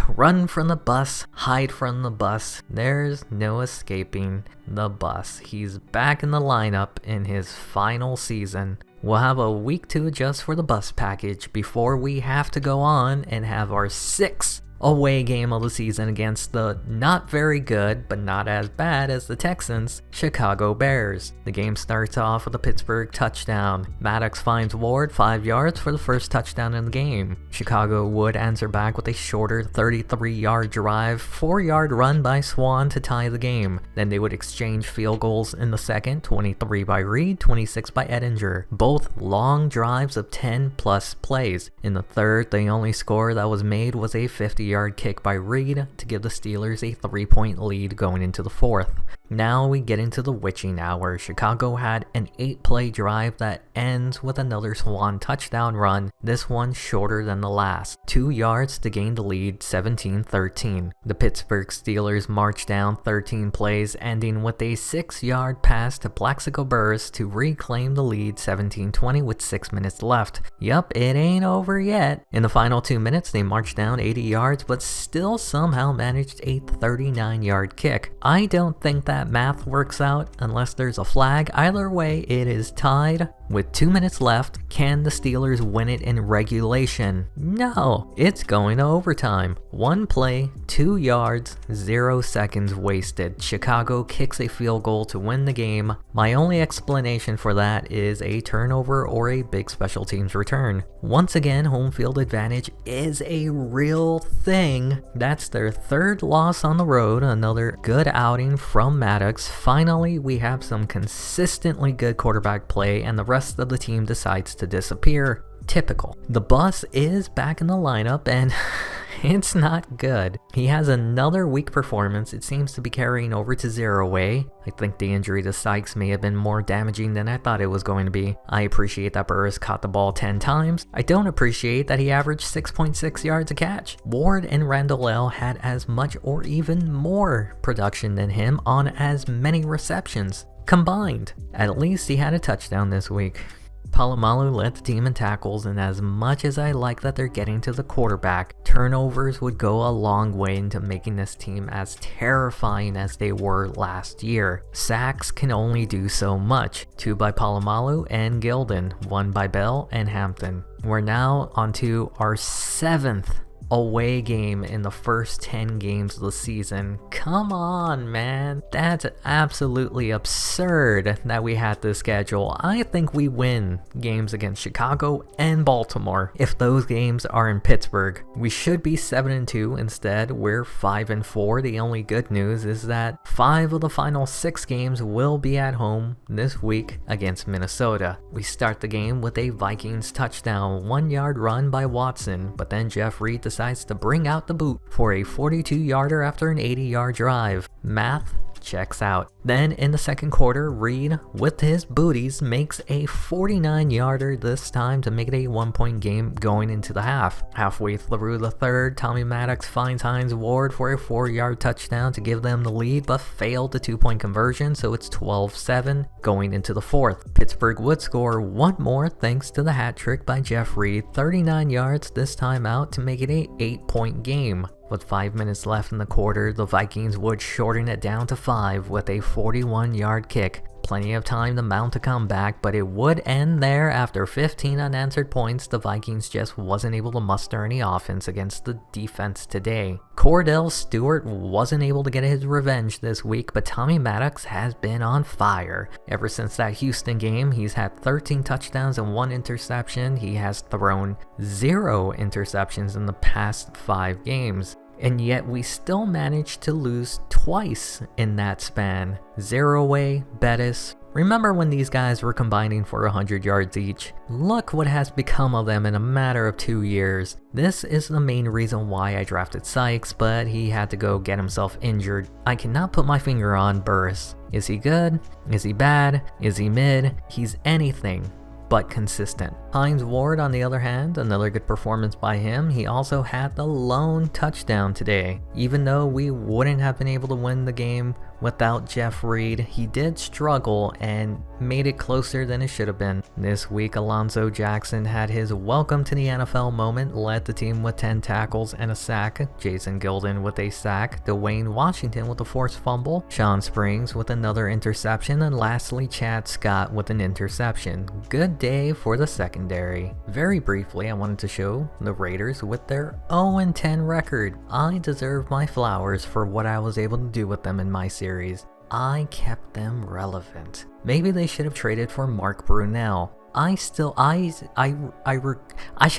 Run from the bus, hide from the bus. There's no escaping the bus. He's back in the lineup in his final season. We'll have a week to adjust for the bus package before we have to go on and have our 6th away game of the season against the not very good, but not as bad as the Texans, Chicago Bears. The game starts off with a Pittsburgh touchdown. Maddox finds Ward 5 yards for the first touchdown in the game. Chicago would answer back with a shorter 33-yard drive, 4-yard run by Swan to tie the game. Then they would exchange field goals in the second, 23 by Reed, 26 by Edinger. Both long drives of 10+ plays. In the third, the only score that was made was a 50-yard kick by Reed to give the Steelers a 3-point lead going into the fourth. Now we get into the witching hour. Chicago had an 8-play drive that ends with another Swan touchdown run, this one shorter than the last. 2 yards to gain the lead, 17-13. The Pittsburgh Steelers marched down 13 plays, ending with a 6-yard pass to Plaxico Burress to reclaim the lead, 17-20 with 6 minutes left. Yup, it ain't over yet. In the final 2 minutes, they marched down 80 yards, but still somehow managed a 39-yard kick. I don't think that math works out unless there's a flag. Either way, it is tied. With 2 minutes left, can the Steelers win it in regulation? No, it's going to overtime. 1 play, 2 yards, 0 seconds wasted. Chicago kicks a field goal to win the game. My only explanation for that is a turnover or a big special teams return. Once again, home field advantage is a real thing. That's their 3rd loss on the road, another good outing from Maddox. Finally, we have some consistently good quarterback play, and the rest of the team decides to disappear. Typical. The bus is back in the lineup, and it's not good. He has another weak performance. It seems to be carrying over to Zero Way. I think the injury to Sykes may have been more damaging than I thought it was going to be. I appreciate that Burris caught the ball 10 times. I don't appreciate that he averaged 6.6 yards a catch. Ward and Randall L had as much or even more production than him on as many receptions combined. At least he had a touchdown this week. Polamalu led the team in tackles, and as much as I like that they're getting to the quarterback, turnovers would go a long way into making this team as terrifying as they were last year. Sacks can only do so much. 2 by Polamalu and Gilden, 1 by Bell and Hampton. We're now onto our 7th away game in the first 10 games of the season. Come on, man. That's absolutely absurd that we had this schedule. I think we win games against Chicago and Baltimore. If those games are in Pittsburgh, we should be 7-2. Instead, we're 5-4. The only good news is that 5 of the final 6 games will be at home this week against Minnesota. We start the game with a Vikings touchdown, 1-yard run by Watson, but then Jeff Reed decides to bring out the boot for a 42-yarder after an 80-yard drive. Math checks out. Then in the second quarter, Reed, with his booties, makes a 49-yarder this time to make it a 1-point game going into the half. Halfway through the third, Tommy Maddox finds Hines Ward for a 4-yard touchdown to give them the lead, but failed the 2-point conversion, so it's 12-7 going into the fourth. Pittsburgh would score one more thanks to the hat trick by Jeff Reed, 39 yards this time out to make it a 8-point game. With 5 minutes left in the quarter, the Vikings would shorten it down to 5 with a 41-yard kick. Plenty of time to mount a comeback, but it would end there after 15 unanswered points. The Vikings just wasn't able to muster any offense against the defense today. Cordell Stewart wasn't able to get his revenge this week, but Tommy Maddox has been on fire. Ever since that Houston game, he's had 13 touchdowns and 1 interception. He has thrown 0 interceptions in the past 5 games. And yet we still managed to lose twice in that span. Zeroaway, Bettis. Remember when these guys were combining for 100 yards each? Look what has become of them in a matter of 2 years. This is the main reason why I drafted Sykes, but he had to go get himself injured. I cannot put my finger on Burris. Is he good? Is he bad? Is he mid? He's anything but consistent. Hines Ward, on the other hand, another good performance by him. He also had the lone touchdown today. Even though we wouldn't have been able to win the game without Jeff Reed, he did struggle and made it closer than it should have been. This week, Alonzo Jackson had his welcome to the NFL moment, led the team with 10 tackles and a sack. Jason Gilden with a sack, Dwayne Washington with a forced fumble, Sean Springs with another interception, and lastly Chad Scott with an interception. Good day for the secondary. Very briefly, I wanted to show the Raiders with their 0-10 record. I deserve my flowers for what I was able to do with them in my series. I kept them relevant. Maybe they should have traded for Mark Brunell. I should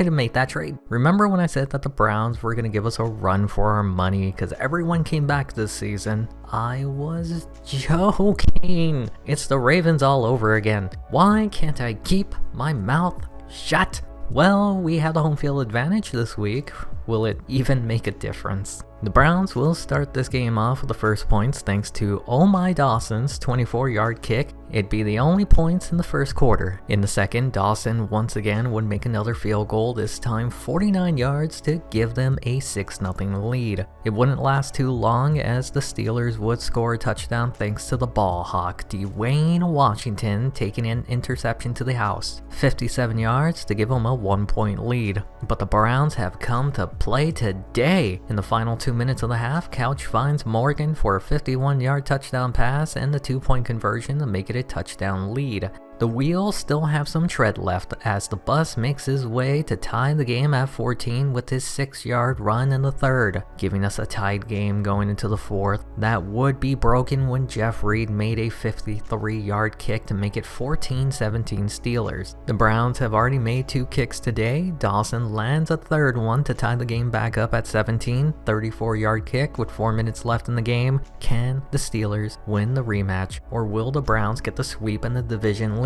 have made that trade. Remember when I said that the Browns were going to give us a run for our money because everyone came back this season? I was joking. It's the Ravens all over again. Why can't I keep my mouth shut? Well, we have the home field advantage this week. Will it even make a difference? The Browns will start this game off with the first points thanks to Oh My Dawson's 24-yard kick. It'd be the only points in the first quarter. In the second, Dawson once again would make another field goal, this time 49 yards to give them a 6-0 lead. It wouldn't last too long as the Steelers would score a touchdown thanks to the ball hawk, DYN Washington, taking an interception to the house. 57 yards to give them a 1-point lead. But the Browns have come to play today. In the final 2 minutes of the half, Couch finds Morgan for a 51-yard touchdown pass and the 2-point conversion to make it a touchdown lead. The Wheels still have some tread left as the Bus makes his way to tie the game at 14 with his 6-yard run in the third, giving us a tied game going into the fourth. That would be broken when Jeff Reed made a 53-yard kick to make it 14-17 Steelers. The Browns have already made 2 kicks today. Dawson lands a third one to tie the game back up at 17, 34-yard kick with 4 minutes left in the game. Can the Steelers win the rematch, or will the Browns get the sweep in the division lead?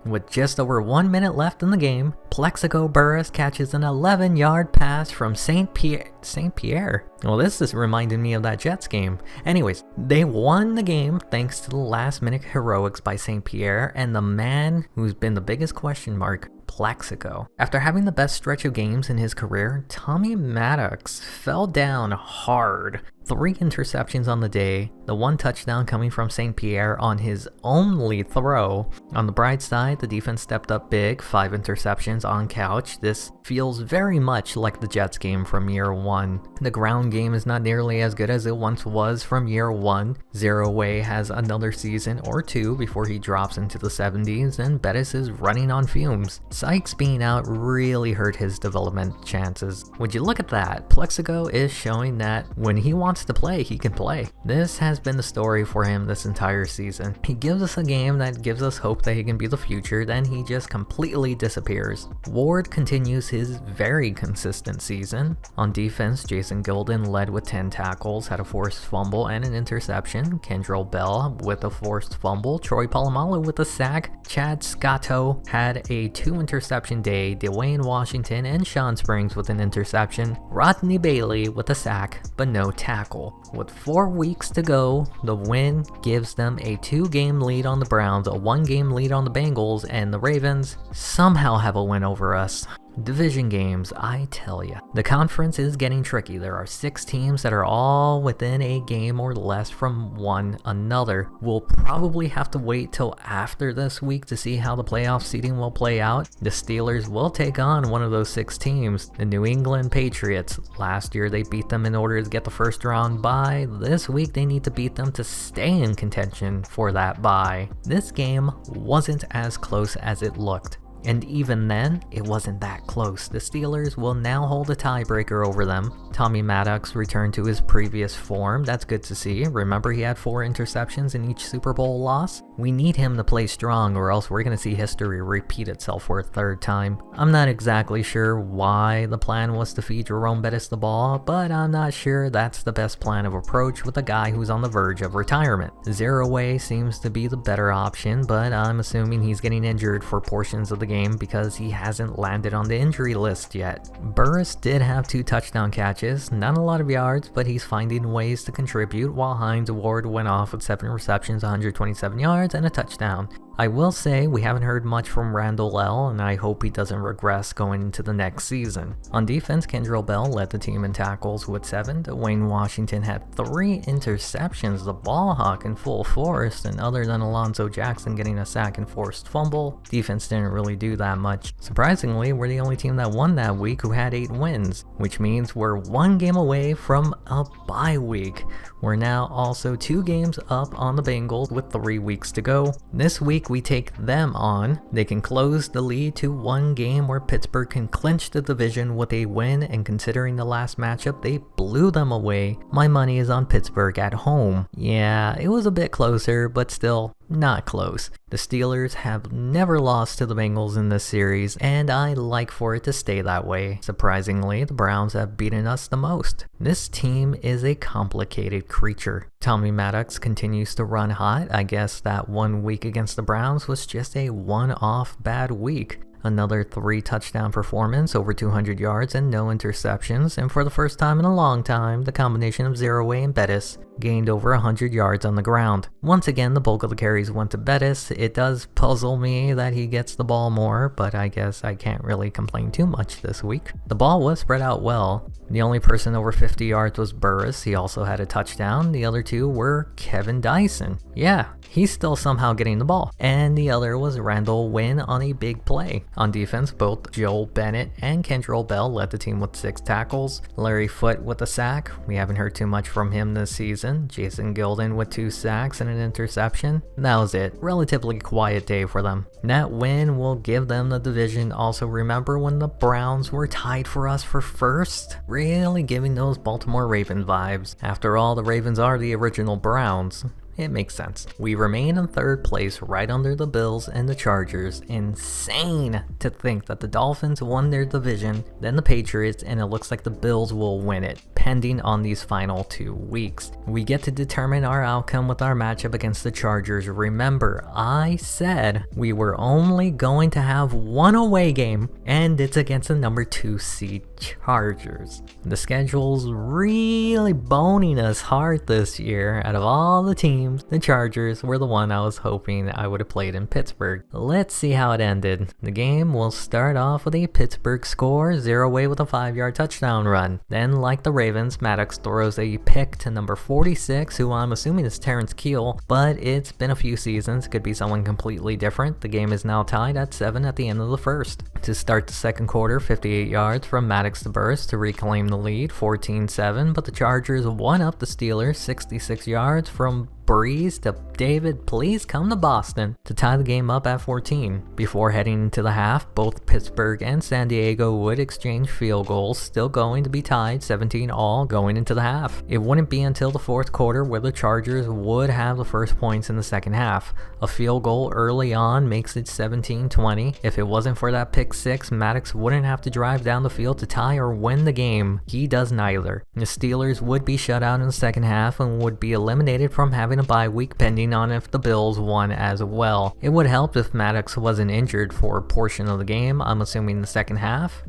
With just over 1 minute left in the game, Plexico Burris catches an 11-yard pass from St. Pierre. Well, this is reminding me of that Jets game. Anyways, they won the game thanks to the last-minute heroics by St. Pierre and the man who's been the biggest question mark, Plexico. After having the best stretch of games in his career, Tommy Maddox fell down hard. 3 interceptions on the day, the 1 touchdown coming from St. Pierre on his only throw. On the bright side, the defense stepped up big, 5 interceptions on Couch. This feels very much like the Jets game from year 1. The ground game is not nearly as good as it once was from year 1. Zeroaway has another season or 2 before he drops into the 70s, and Bettis is running on fumes. Sykes being out really hurt his development chances. Would you look at that? Plexico is showing that when he wants to play, he can play. This has been the story for him this entire season. He gives us a game that gives us hope that he can be the future, then he just completely disappears. Ward continues his very consistent season. On defense, Jason Gilden led with 10 tackles, had a forced fumble and an interception. Kendrell Bell with a forced fumble. Troy Polamalu with a sack. Chad Scotto had a 2-interception day. Dwayne Washington and Sean Springs with an interception. Rodney Bailey with a sack, but no tackle. tackle. With 4 weeks to go, the win gives them a 2-game lead on the Browns, a 1-game lead on the Bengals, and the Ravens somehow have a win over us. Division games, I tell ya. The conference is getting tricky. There are 6 teams that are all within a game or less from one another. We'll probably have to wait till after this week to see how the playoff seeding will play out. The Steelers will take on one of those 6 teams, the New England Patriots. Last year they beat them in order to get the first round bye. This week they need to beat them to stay in contention for that bye. This game wasn't as close as it looked. And even then, it wasn't that close. The Steelers will now hold a tiebreaker over them. Tommy Maddox returned to his previous form. That's good to see. Remember, he had 4 interceptions in each Super Bowl loss? We need him to play strong, or else we're going to see history repeat itself for a 3rd time. I'm not exactly sure why the plan was to feed Jerome Bettis the ball, but I'm not sure that's the best plan of approach with a guy who's on the verge of retirement. Zereoué seems to be the better option, but I'm assuming he's getting injured for portions of the game because he hasn't landed on the injury list yet. Burris did have 2 touchdown catches, not a lot of yards, but he's finding ways to contribute, while Hines Ward went off with 7 receptions, 127 yards, and a touchdown. I will say we haven't heard much from Randall L, and I hope he doesn't regress going into the next season. On defense, Kendrell Bell led the team in tackles with 7. Dwayne Washington had 3 interceptions, the ball hawk in full force, and other than Alonzo Jackson getting a sack and forced fumble, defense didn't really do that much. Surprisingly, we're the only team that won that week who had 8 wins, which means we're 1 game away from a bye week. We're now also 2 games up on the Bengals with 3 weeks to go. This week we take them on. They can close the lead to 1 game where Pittsburgh can clinch the division with a win, and considering the last matchup, they blew them away. My money is on Pittsburgh at home. Yeah, it was a bit closer, but still not close. The Steelers have never lost to the Bengals in this series, and I like for it to stay that way. Surprisingly, the Browns have beaten us the most. This team is a complicated creature. Tommy Maddox continues to run hot. I guess that 1 week against the Browns was just a one-off bad week. Another 3 touchdown performance, over 200 yards and no interceptions, and for the first time in a long time, the combination of Zereoué and Bettis gained over 100 yards on the ground. Once again, the bulk of the carries went to Bettis. It does puzzle me that he gets the ball more, but I guess I can't really complain too much this week. The ball was spread out well. The only person over 50 yards was Burris. He also had a touchdown. The other 2 were Kevin Dyson. Yeah, he's still somehow getting the ball. And the other was Randall Wynn on a big play. On defense, both Joel Bennett and Kendrell Bell led the team with 6 tackles. Larry Foote with a sack. We haven't heard too much from him this season. Jason Gilden with 2 sacks and an interception. That was it. Relatively quiet day for them. That win will give them the division. Also, remember when the Browns were tied for us for first? Really giving those Baltimore Ravens vibes. After all, the Ravens are the original Browns. It makes sense. We remain in 3rd place, right under the Bills and the Chargers. Insane to think that the Dolphins won their division, then the Patriots, and it looks like the Bills will win it, pending on these final 2 weeks. We get to determine our outcome with our matchup against the Chargers. Remember, I said we were only going to have 1 away game, and it's against the number 2 seed Chargers. The schedule's really boning us hard this year. Out of all the teams, the Chargers were the one I was hoping I would have played in Pittsburgh. Let's see how it ended. The game will start off with a Pittsburgh score, Zereoué with a 5-yard touchdown run. Then, like the Ravens, Maddox throws a pick to number 46, who I'm assuming is Terrence Keel, but it's been a few seasons, could be someone completely different. The game is now tied at 7 at the end of the first. To start the second quarter, 58 yards from Maddox to Burris to reclaim the lead, 14-7, but the Chargers won up the Steelers, 66 yards from Breeze to David, please come to Boston, to tie the game up at 14. Before heading into the half, both Pittsburgh and San Diego would exchange field goals, still going to be tied 17 all going into the half. It wouldn't be until the 4th quarter where the Chargers would have the first points in the second half. A field goal early on makes it 17-20. If it wasn't for that pick 6, Maddox wouldn't have to drive down the field to tie or win the game. He does neither. The Steelers would be shut out in the second half and would be eliminated from having a bye week, pending on if the Bills won as well. It would help if Maddox wasn't injured for a portion of the game. I'm assuming the second half,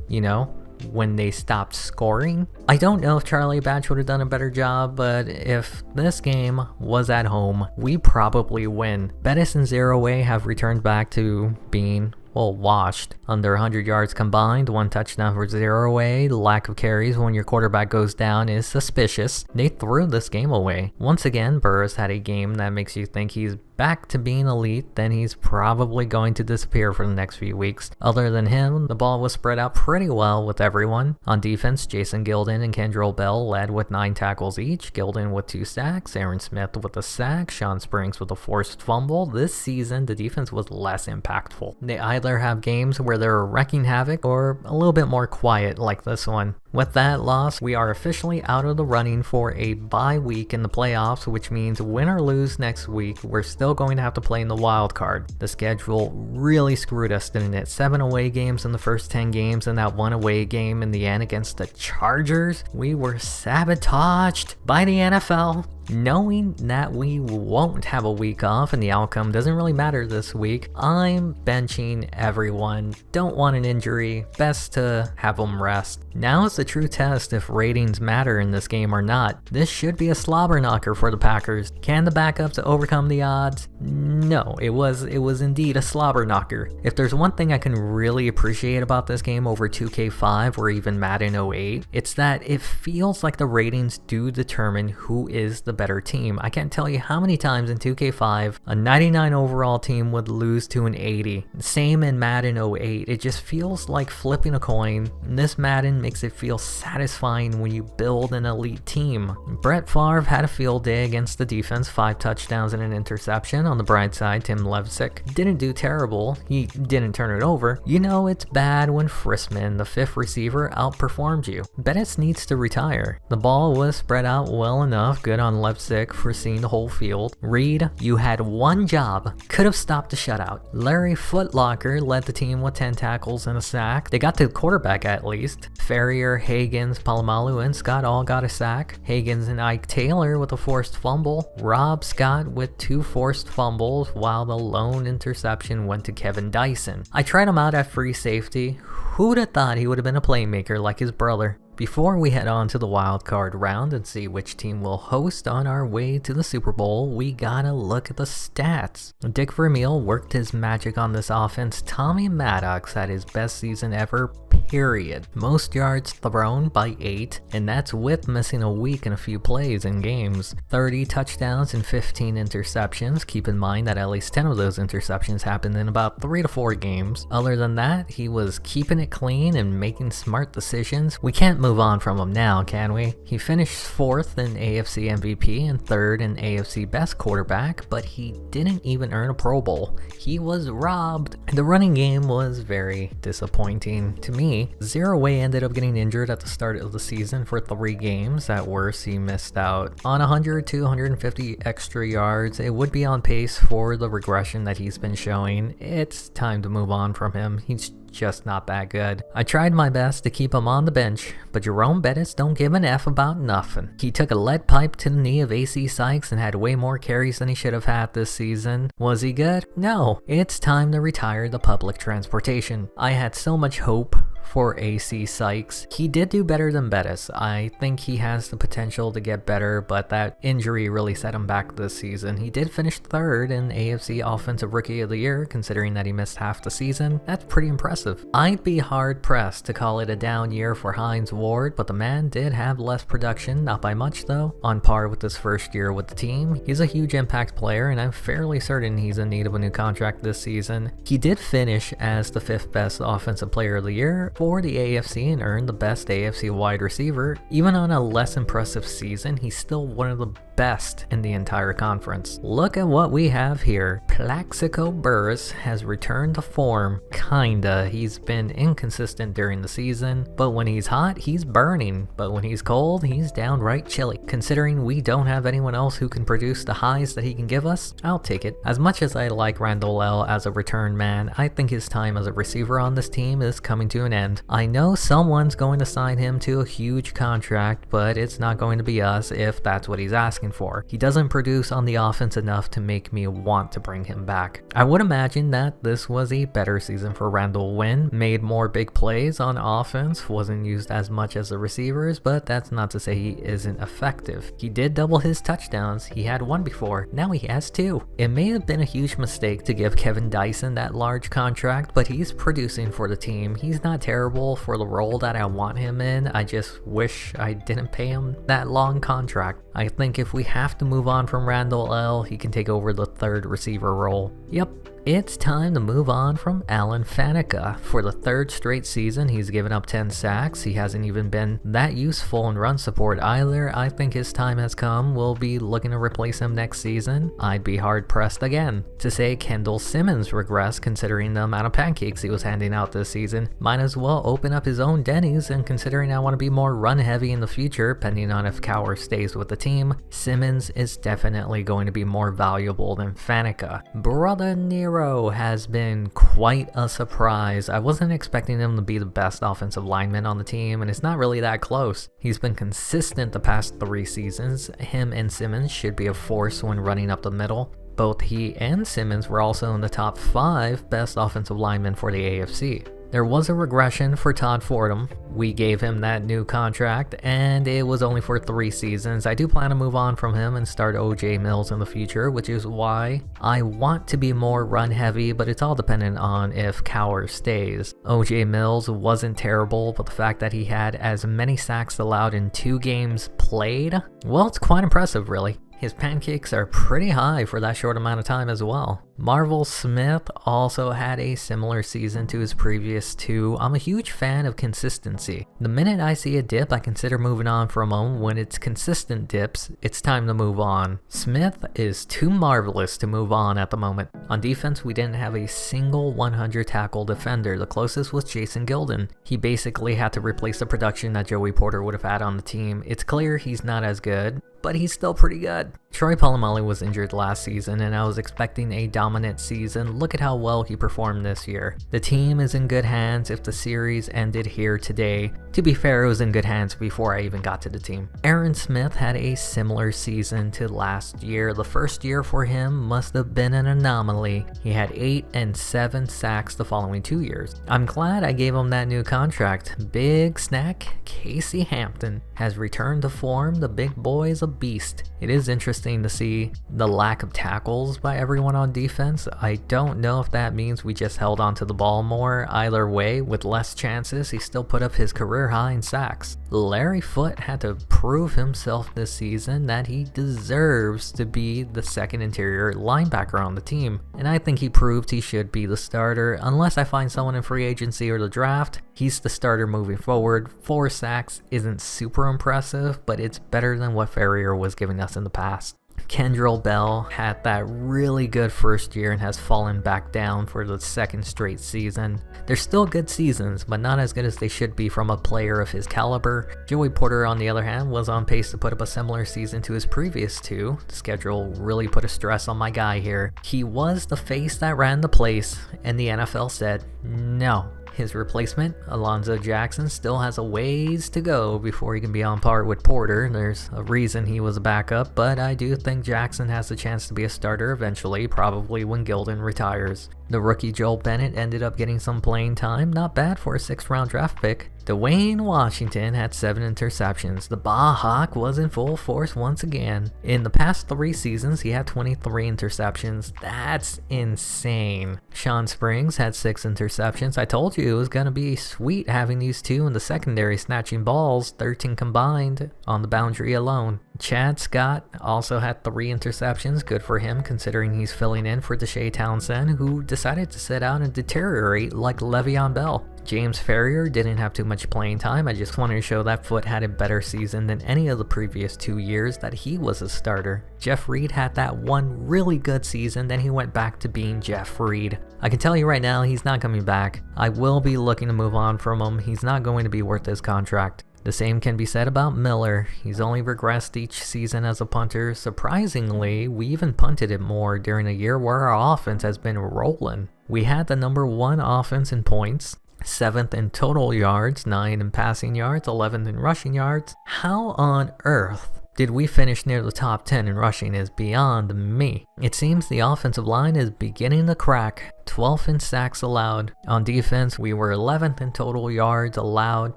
when they stopped scoring. I don't know if Charlie Batch would have done a better job, but if this game was at home, we probably win. Bettis and Zero Way have returned back to being washed. Under 100 yards combined, 1 touchdown for Zero Way. The lack of carries when your quarterback goes down is suspicious. They threw this game away. Once again, Burris had a game that makes you think he's back to being elite, then he's probably going to disappear for the next few weeks. Other than him, the ball was spread out pretty well with everyone. On defense, Jason Gilden and Kendrell Bell led with 9 tackles each. Gilden with 2 sacks, Aaron Smith with a sack, Sean Springs with a forced fumble. This season, the defense was less impactful. They either have games where they're wrecking havoc or a little bit more quiet like this one. With that loss, we are officially out of the running for a bye week in the playoffs, which means win or lose next week, we're still going to have to play in the wild card. The schedule really screwed us, didn't it? 7 away games in the first 10 games and that 1 away game in the end against the Chargers. We were sabotaged by the NFL. Knowing that we won't have a week off and the outcome doesn't really matter this week, I'm benching everyone. Don't want an injury, best to have them rest. Now is the true test if ratings matter in this game or not. This should be a slobber knocker for the Packers. Can the backups overcome the odds? No, it was indeed a slobber knocker. If there's one thing I can really appreciate about this game over 2K5 or even Madden 08, it's that it feels like the ratings do determine who is the better team. I can't tell you how many times in 2K5 a 99 overall team would lose to an 80. Same in Madden 08. It just feels like flipping a coin. This Madden makes it feel satisfying when you build an elite team. Brett Favre had a field day against the defense, 5 touchdowns and an interception. On the bright side, Tim Levsick didn't do terrible. He didn't turn it over. You know it's bad when Frisman, the 5th receiver, outperformed you. Bettis needs to retire. The ball was spread out well enough, good on Levsick for seeing the whole field. Reed, you had one job. Could have stopped the shutout. Larry Footlocker led the team with 10 tackles and a sack. They got to the quarterback at least. Ferrier, Higgins, Palomalu, and Scott all got a sack. Higgins and Ike Taylor with a forced fumble. Rob Scott with 2 forced fumbles, while the lone interception went to Kevin Dyson. I tried him out at free safety. Who'd have thought he would have been a playmaker like his brother? Before we head on to the wildcard round and see which team will host on our way to the Super Bowl, we gotta look at the stats. Dick Vermeil worked his magic on this offense. Tommy Maddox had his best season ever, period. Most yards thrown by 8, and that's with missing a week and a few plays in games. 30 touchdowns and 15 interceptions. Keep in mind that at least 10 of those interceptions happened in about 3 to 4 games. Other than that, he was keeping it clean and making smart decisions. We can't move on from him now, can we? He finished 4th in AFC MVP and 3rd in AFC Best Quarterback, but he didn't even earn a Pro Bowl. He was robbed. The running game was very disappointing to me. Zero Way ended up getting injured at the start of the season for 3 games. At worst, he missed out on 100 to 150 extra yards. It would be on pace for the regression that he's been showing. It's time to move on from him. He's just not that good. I tried my best to keep him on the bench, but Jerome Bettis don't give an F about nothing. He took a lead pipe to the knee of AC Sykes and had way more carries than he should have had this season. Was he good? No. It's time to retire the public transportation. I had so much hope for AC Sykes. He did do better than Bettis. I think he has the potential to get better, but that injury really set him back this season. He did finish 3rd in AFC Offensive Rookie of the Year, considering that he missed half the season. That's pretty impressive. I'd be hard pressed to call it a down year for Hines Ward, but the man did have less production, not by much though. On par with his first year with the team, he's a huge impact player, and I'm fairly certain he's in need of a new contract this season. He did finish as the 5th best Offensive Player of the Year for the AFC and earned the best AFC wide receiver. Even on a less impressive season, he's still one of the best in the entire conference. Look at what we have here. Plaxico Burress has returned to form, kinda. He's been inconsistent during the season, but when he's hot, he's burning. But when he's cold, he's downright chilly. Considering we don't have anyone else who can produce the highs that he can give us, I'll take it. As much as I like Randall L as a return man, I think his time as a receiver on this team is coming to an end. and I know someone's going to sign him to a huge contract, but it's not going to be us if that's what he's asking for. He doesn't produce on the offense enough to make me want to bring him back. I would imagine that this was a better season for Randall Wynn, made more big plays on offense, wasn't used as much as the receivers, but that's not to say he isn't effective. He did double his touchdowns. He had one before, now he has two. It may have been a huge mistake to give Kevin Dyson that large contract, but he's producing for the team. He's not terrible for the role that I want him in. I just wish I didn't pay him that long contract. I think if we have to move on from Randall L, he can take over the third receiver role. Yep. It's time to move on from Alan Faneca. For the third straight season, he's given up 10 sacks. He hasn't even been that useful in run support either. I think his time has come. We'll be looking to replace him next season. I'd be hard-pressed again to say Kendall Simmons regressed considering the amount of pancakes he was handing out this season. Might as well open up his own Denny's, and considering I want to be more run-heavy in the future, depending on if Cowher stays with the team, Simmons is definitely going to be more valuable than Faneca. Brother Nero has been quite a surprise. I wasn't expecting him to be the best offensive lineman on the team, and it's not really that close. He's been consistent the past 3 seasons. Him and Simmons should be a force when running up the middle. Both he and Simmons were also in the top 5 best offensive linemen for the AFC. There was a regression for Todd Fordham. We gave him that new contract, and it was only for 3 seasons. I do plan to move on from him and start OJ Mills in the future, which is why I want to be more run heavy, but it's all dependent on if Cowher stays. OJ Mills wasn't terrible, but the fact that he had as many sacks allowed in 2 games played, well, it's quite impressive really. His pancakes are pretty high for that short amount of time as well. Marvel Smith also had a similar season to his previous 2. I'm a huge fan of consistency. The minute I see a dip, I consider moving on from him. When it's consistent dips, it's time to move on. Smith is too marvelous to move on at the moment. On defense, we didn't have a single 100 tackle defender. The closest was Jason Gilden. He basically had to replace the production that Joey Porter would have had on the team. It's clear he's not as good, but he's still pretty good. Troy Polamalu was injured last season, and I was expecting a dominant season. Look at how well he performed this year. The team is in good hands if the series ended here today. To be fair, it was in good hands before I even got to the team. Aaron Smith had a similar season to last year. The first year for him must have been an anomaly. He had 8 and 7 sacks the following 2 years. I'm glad I gave him that new contract. Big snack, Casey Hampton has returned to form. The big boy is a beast. It is interesting to see the lack of tackles by everyone on defense. I don't know if that means we just held onto the ball more. Either way, with less chances, he still put up his career high in sacks. Larry Foote had to prove himself this season that he deserves to be the second interior linebacker on the team, and I think he proved he should be the starter. Unless I find someone in free agency or the draft, he's the starter moving forward. 4 sacks isn't super impressive, but it's better than what Ferrier was giving us in the past. Kendrell Bell had that really good first year and has fallen back down for the 2nd straight season. They're still good seasons, but not as good as they should be from a player of his caliber. Joey Porter, on the other hand, was on pace to put up a similar season to his previous 2. The schedule really put a stress on my guy here. He was the face that ran the place, and the NFL said no. His replacement, Alonzo Jackson, still has a ways to go before he can be on par with Porter. There's a reason he was a backup, but I do think Jackson has the chance to be a starter eventually, probably when Gilden retires. The rookie Joel Bennett ended up getting some playing time, not bad for a 6th-round draft pick. Dwayne Washington had 7 interceptions. The Bahawk was in full force once again. In the past 3 seasons, he had 23 interceptions. That's insane. Sean Springs had 6 interceptions. I told you it was going to be sweet having these 2 in the secondary snatching balls, 13 combined on the boundary alone. Chad Scott also had 3 interceptions. Good for him considering he's filling in for Deshae Townsend, who decided to sit out and deteriorate like Le'Veon Bell. James Ferrier didn't have too much playing time. I just wanted to show that Foote had a better season than any of the previous 2 years that he was a starter. Jeff Reed had that one really good season, then he went back to being Jeff Reed. I can tell you right now, he's not coming back. I will be looking to move on from him. He's not going to be worth his contract. The same can be said about Miller. He's only regressed each season as a punter. Surprisingly, we even punted it more during a year where our offense has been rolling. We had the #1 offense in points. 7th in total yards, 9 in passing yards, 11th in rushing yards. How on earth did we finish near the top 10 in rushing is beyond me. It seems the offensive line is beginning to crack. 12th in sacks allowed. On defense, we were 11th in total yards allowed,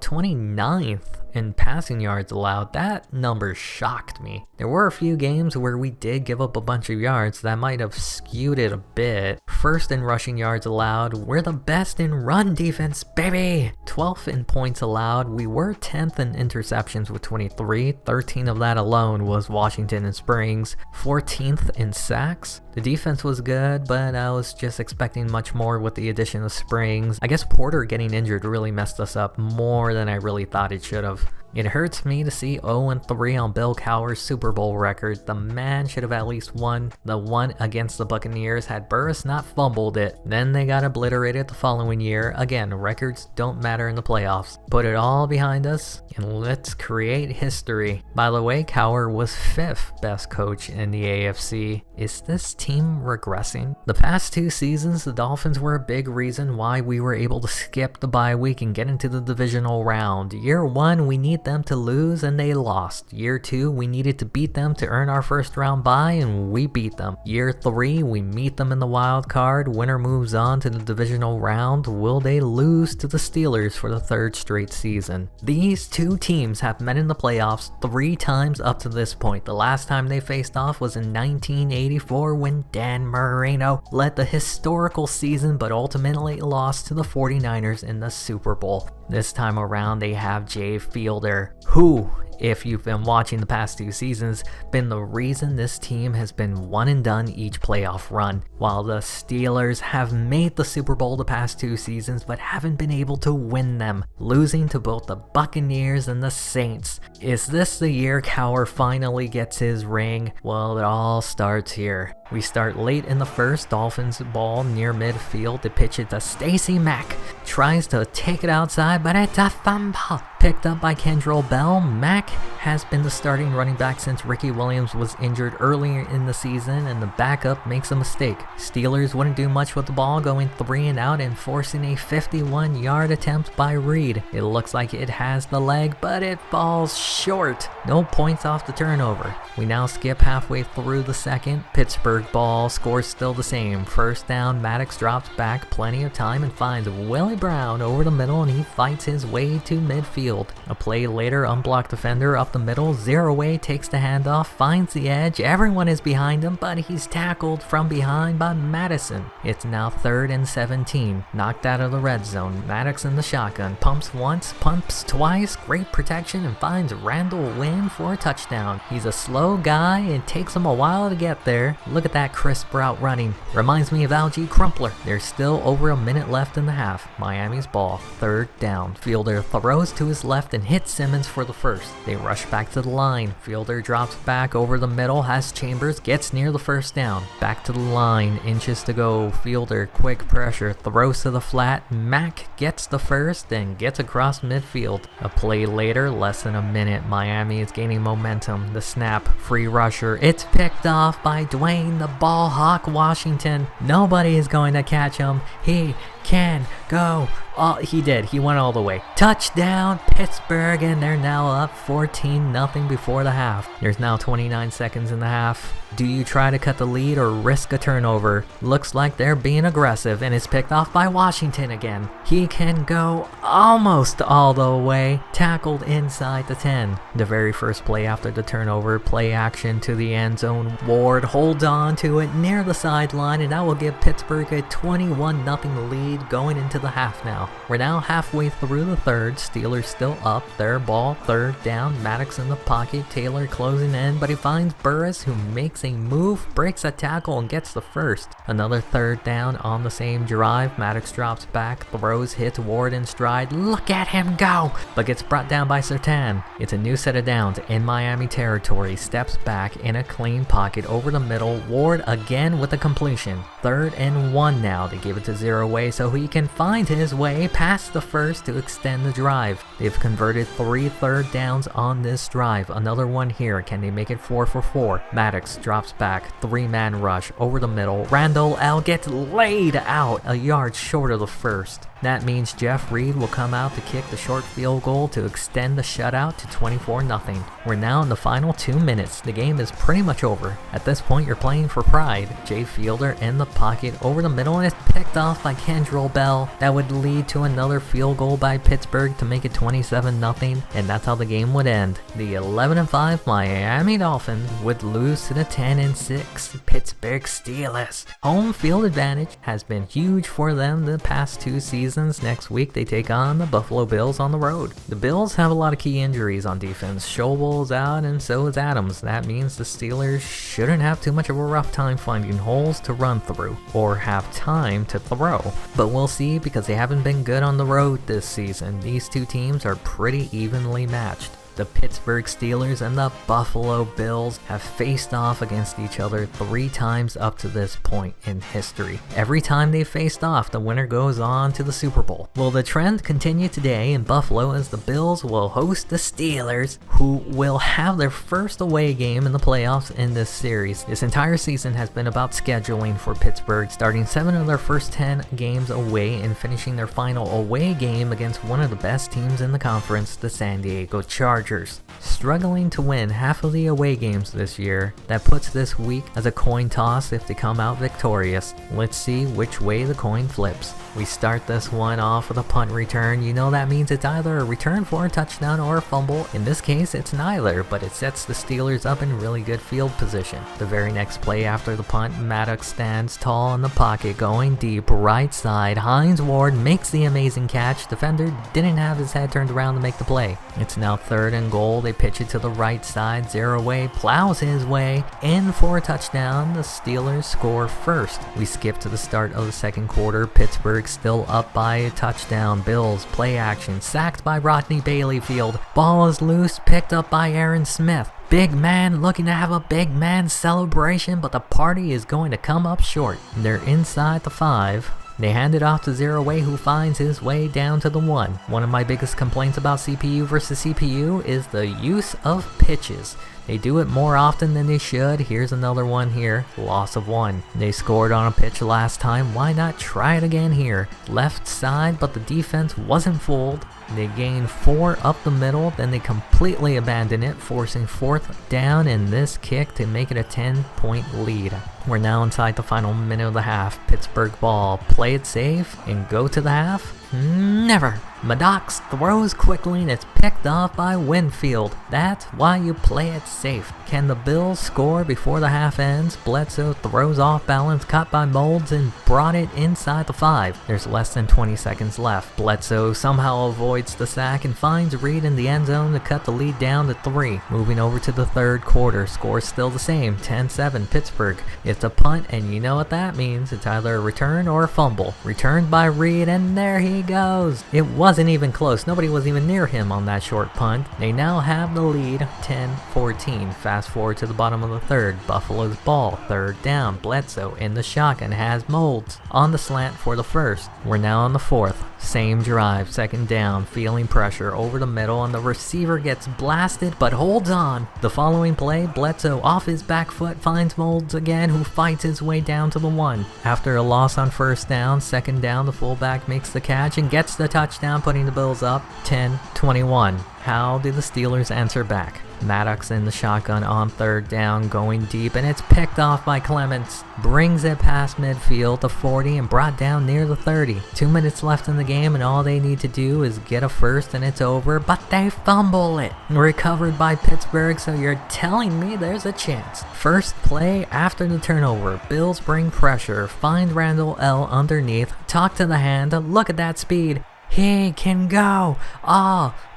29th in passing yards allowed. That number shocked me. There were a few games where we did give up a bunch of yards that might have skewed it a bit. 1st in rushing yards allowed. We're the best in run defense, baby! 12th in points allowed. We were 10th in interceptions with 23. 13 of that alone was Washington and Springs. 14th in sacks. The defense was good, but I was just expecting much more with the addition of Springs. I guess Porter getting injured really messed us up more than I really thought it should have. It hurts me to see 0-3 on Bill Cowher's Super Bowl record. The man should have at least won the one against the Buccaneers had Burris not fumbled it. Then they got obliterated the following year. Again, records don't matter in the playoffs. Put it all behind us and let's create history. By the way, Cowher was 5th best coach in the AFC. Is this team regressing? The past 2 seasons, the Dolphins were a big reason why we were able to skip the bye week and get into the Divisional Round. Year 1, we need them to lose and they lost. Year 2, we needed to beat them to earn our first round bye and we beat them. Year 3, we meet them in the wild card. Winner moves on to the Divisional Round. Will they lose to the Steelers for the 3rd straight season? These 2 teams have met in the playoffs 3 times up to this point. The last time they faced off was in 1984 when Dan Marino led the historical season but ultimately lost to the 49ers in the Super Bowl. This time around they have Jay Fielder, who, if you've been watching the past 2 seasons, been the reason this team has been one and done each playoff run, while the Steelers have made the Super Bowl the past 2 seasons but haven't been able to win them, losing to both the Buccaneers and the Saints. Is this the year Cowher finally gets his ring? Well, it all starts here. We start late in the first. Dolphins ball near midfield. They pitch it to Stacey Mack. Tries to take it outside, but it's a fumble. Picked up by Kendrell Bell. Mack has been the starting running back since Ricky Williams was injured earlier in the season, and the backup makes a mistake. Steelers wouldn't do much with the ball, going 3 and out and forcing a 51-yard attempt by Reed. It looks like it has the leg, but it falls short. No points off the turnover. We now skip halfway through the second. Pittsburgh ball, scores still the same. 1st down, Maddox drops back, plenty of time, and finds Willie Brown over the middle, and he fights his way to midfield. A play later, unblocked defender up the middle, zero away, takes the handoff, finds the edge. Everyone is behind him, but he's tackled from behind by Madison. It's now 3rd and 17. Knocked out of the red zone. Maddox in the shotgun. Pumps once, pumps twice. Great protection and finds Randall Wynn for a touchdown. He's a slow guy. It takes him a while to get there. Look at that crisp route running. Reminds me of Algie Crumpler. There's still over a minute left in the half. Miami's ball. 3rd down. Fielder throws to his left and hits Simmons for the first. They rush back to the line. Fielder drops back over the middle, has Chambers, gets near the 1st down. Back to the line, inches to go. Fielder, quick pressure, throws to the flat. Mack gets the first and gets across midfield. A play later, less than a minute, Miami is gaining momentum. The snap, free rusher. It's picked off by Dwayne the Ball Hawk Washington. Nobody is going to catch him. He can go. Oh, he did. He went all the way. Touchdown, Pittsburgh, and they're now up 14-0 before the half. There's now 29 seconds in the half. Do you try to cut the lead or risk a turnover? Looks like they're being aggressive, and it's picked off by Washington again. He can go almost all the way. Tackled inside the 10. The very first play after the turnover, play action to the end zone. Ward holds on to it near the sideline, and that will give Pittsburgh a 21-0 lead going into the half now. We're now halfway through the 3rd. Steelers still up. Their ball, 3rd down. Maddox in the pocket. Taylor closing in, but he finds Burris, who makes a move, breaks a tackle, and gets the first. Another 3rd down on the same drive. Maddox drops back, throws, hits Ward in stride. Look at him go! But gets brought down by Surtain. It's a new set of downs in Miami territory. Steps back in a clean pocket over the middle. Ward again with a completion. 3rd and 1 now. They give it to zero away so he can find his way past the first to extend the drive. They've converted 3 3rd downs on this drive. Another one here. Can they make it 4 for 4? Maddox drops back. 3-man rush over the middle. Randall L gets laid out a yard short of the first. Now that means Jeff Reed will come out to kick the short field goal to extend the shutout to 24-0. We're now in the final 2 minutes. The game is pretty much over. At this point, you're playing for pride. Jay Fielder in the pocket over the middle, and it's picked off by Kendrell Bell. That would lead to another field goal by Pittsburgh to make it 27-0, and that's how the game would end. The 11-5 Miami Dolphins would lose to the 10-6 Pittsburgh Steelers. Home field advantage has been huge for them the past 2 seasons. Next week, they take on the Buffalo Bills on the road. The Bills have a lot of key injuries on defense. Schobel's out, and so is Adams. That means the Steelers shouldn't have too much of a rough time finding holes to run through, or have time to throw. But we'll see, because they haven't been good on the road this season. These two teams are pretty evenly matched. The Pittsburgh Steelers and the Buffalo Bills have faced off against each other 3 times up to this point in history. Every time they faced off, the winner goes on to the Super Bowl. Will the trend continue today in Buffalo as the Bills will host the Steelers, who will have their first away game in the playoffs in this series? This entire season has been about scheduling for Pittsburgh, starting 7 of their first 10 games away and finishing their final away game against one of the best teams in the conference, the San Diego Chargers. Struggling to win half of the away games this year, that puts this week as a coin toss if they come out victorious. Let's see which way the coin flips. We start this one off with a punt return. You know that means it's either a return for a touchdown or a fumble. In this case, it's neither, but it sets the Steelers up in really good field position. The very next play after the punt, Maddox stands tall in the pocket, going deep right side. Hines Ward makes the amazing catch. Defender didn't have his head turned around to make the play. It's now 3rd and goal. They pitch it to the right side. Zero way plows his way in for a touchdown. The Steelers score first. We skip to the start of the second quarter. Pittsburgh still up by a touchdown. Bills play action, sacked by Rodney Baileyfield. Ball is loose, picked up by Aaron Smith. Big man looking to have a big man celebration, but the party is going to come up short. They're inside the 5. They hand it off to Zero Way, who finds his way down to the 1. One of my biggest complaints about CPU versus CPU is the use of pitches. They do it more often than they should. Here's another one here. Loss of 1. They scored on a pitch last time. Why not try it again here? Left side, but the defense wasn't fooled. They gain 4 up the middle, then they completely abandon it, forcing 4th down in this kick to make it a 10-point lead. We're now inside the final minute of the half. Pittsburgh ball. Play it safe and go to the half? Never. Maddox throws quickly and it's picked off by Winfield. That's why you play it safe. Can the Bills score before the half ends? Bledsoe throws off balance, caught by Molds, and brought it inside the 5. There's less than 20 seconds left. Bledsoe somehow avoids the sack and finds Reed in the end zone to cut the lead down to 3. Moving over to the third quarter, score still the same, 10-7 Pittsburgh. It's a punt, and you know what that means. It's either a return or a fumble. Returned by Reed, and there he goes. It wasn't even close. Nobody was even near him on that short punt. They now have the lead, 10-14. Fast forward to the bottom of the third. Buffalo's ball, 3rd down. Bledsoe in the shotgun has Molds on the slant for the first. We're now on the 4th. Same drive, 2nd down, feeling pressure over the middle, and the receiver gets blasted but holds on. The following play, Bledsoe off his back foot finds Molds again, who fights his way down to the 1. After a loss on 1st down, 2nd down, the fullback makes the catch and gets the touchdown, putting the Bills up 10-21. How do the Steelers answer back? Maddox in the shotgun on 3rd down, going deep, and it's picked off by Clements. Brings it past midfield to 40 and brought down near the 30. 2 minutes left in the game, and all they need to do is get a first and it's over, but they fumble it. Recovered by Pittsburgh, so you're telling me there's a chance. First play after the turnover. Bills bring pressure, find Randall L underneath, talk to the hand, look at that speed. He can go.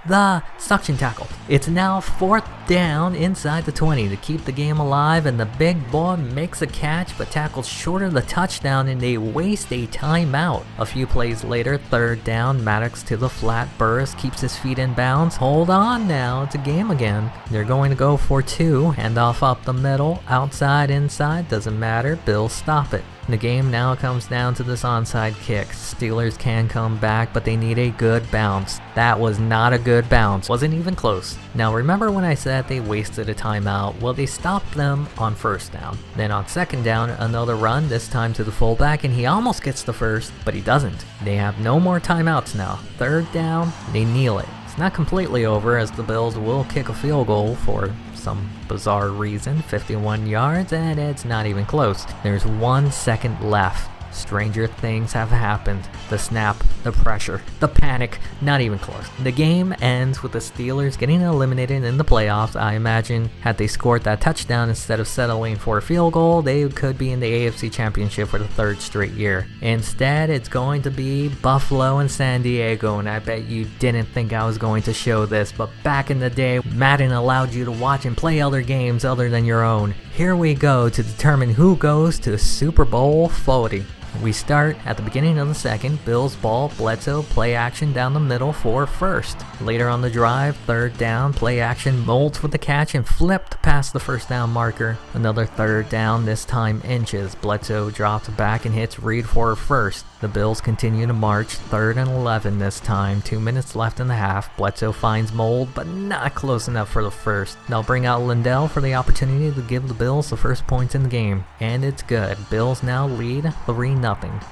The suction tackle. It's now 4th down inside the 20 to keep the game alive, and the big boy makes a catch but tackles short of the touchdown, and they waste a timeout. A few plays later, 3rd down, Maddox to the flat burst, keeps his feet in bounds. Hold on now, it's a game again. They're going to go for 2, handoff up the middle, outside, inside, doesn't matter, Bills stop it. The game now comes down to this onside kick. Steelers can come back, but they need a good bounce. That was not a good bounce. Wasn't even close. Now remember when I said that they wasted a timeout. Well, they stopped them on first down. Then on second down, another run, this time to the fullback, and he almost gets the first, but he doesn't. They have no more timeouts now. Third down, they kneel it. It's not completely over, as the Bills will kick a field goal for some bizarre reason, 51 yards, and it's not even close. There's 1 second left. Stranger things have happened. The snap, the pressure, the panic, not even close. The game ends with the Steelers getting eliminated in the playoffs. I imagine had they scored that touchdown instead of settling for a field goal, they could be in the AFC Championship for the 3rd straight year. Instead, it's going to be Buffalo and San Diego, and I bet you didn't think I was going to show this, but back in the day, Madden allowed you to watch and play other games other than your own. Here we go to determine who goes to Super Bowl 40. We start at the beginning of the second. Bills ball, Bledsoe, play action down the middle for first. Later on the drive, third down, play action, Molds with the catch and flipped past the first down marker. Another third down, this time inches. Bledsoe drops back and hits Reed for first. The Bills continue to march, 3rd and 11 this time, 2 minutes left in the half. Bledsoe finds Mold, but not close enough for the first. They'll bring out Lindell for the opportunity to give the Bills the first points in the game. And it's good. Bills now lead 3-0.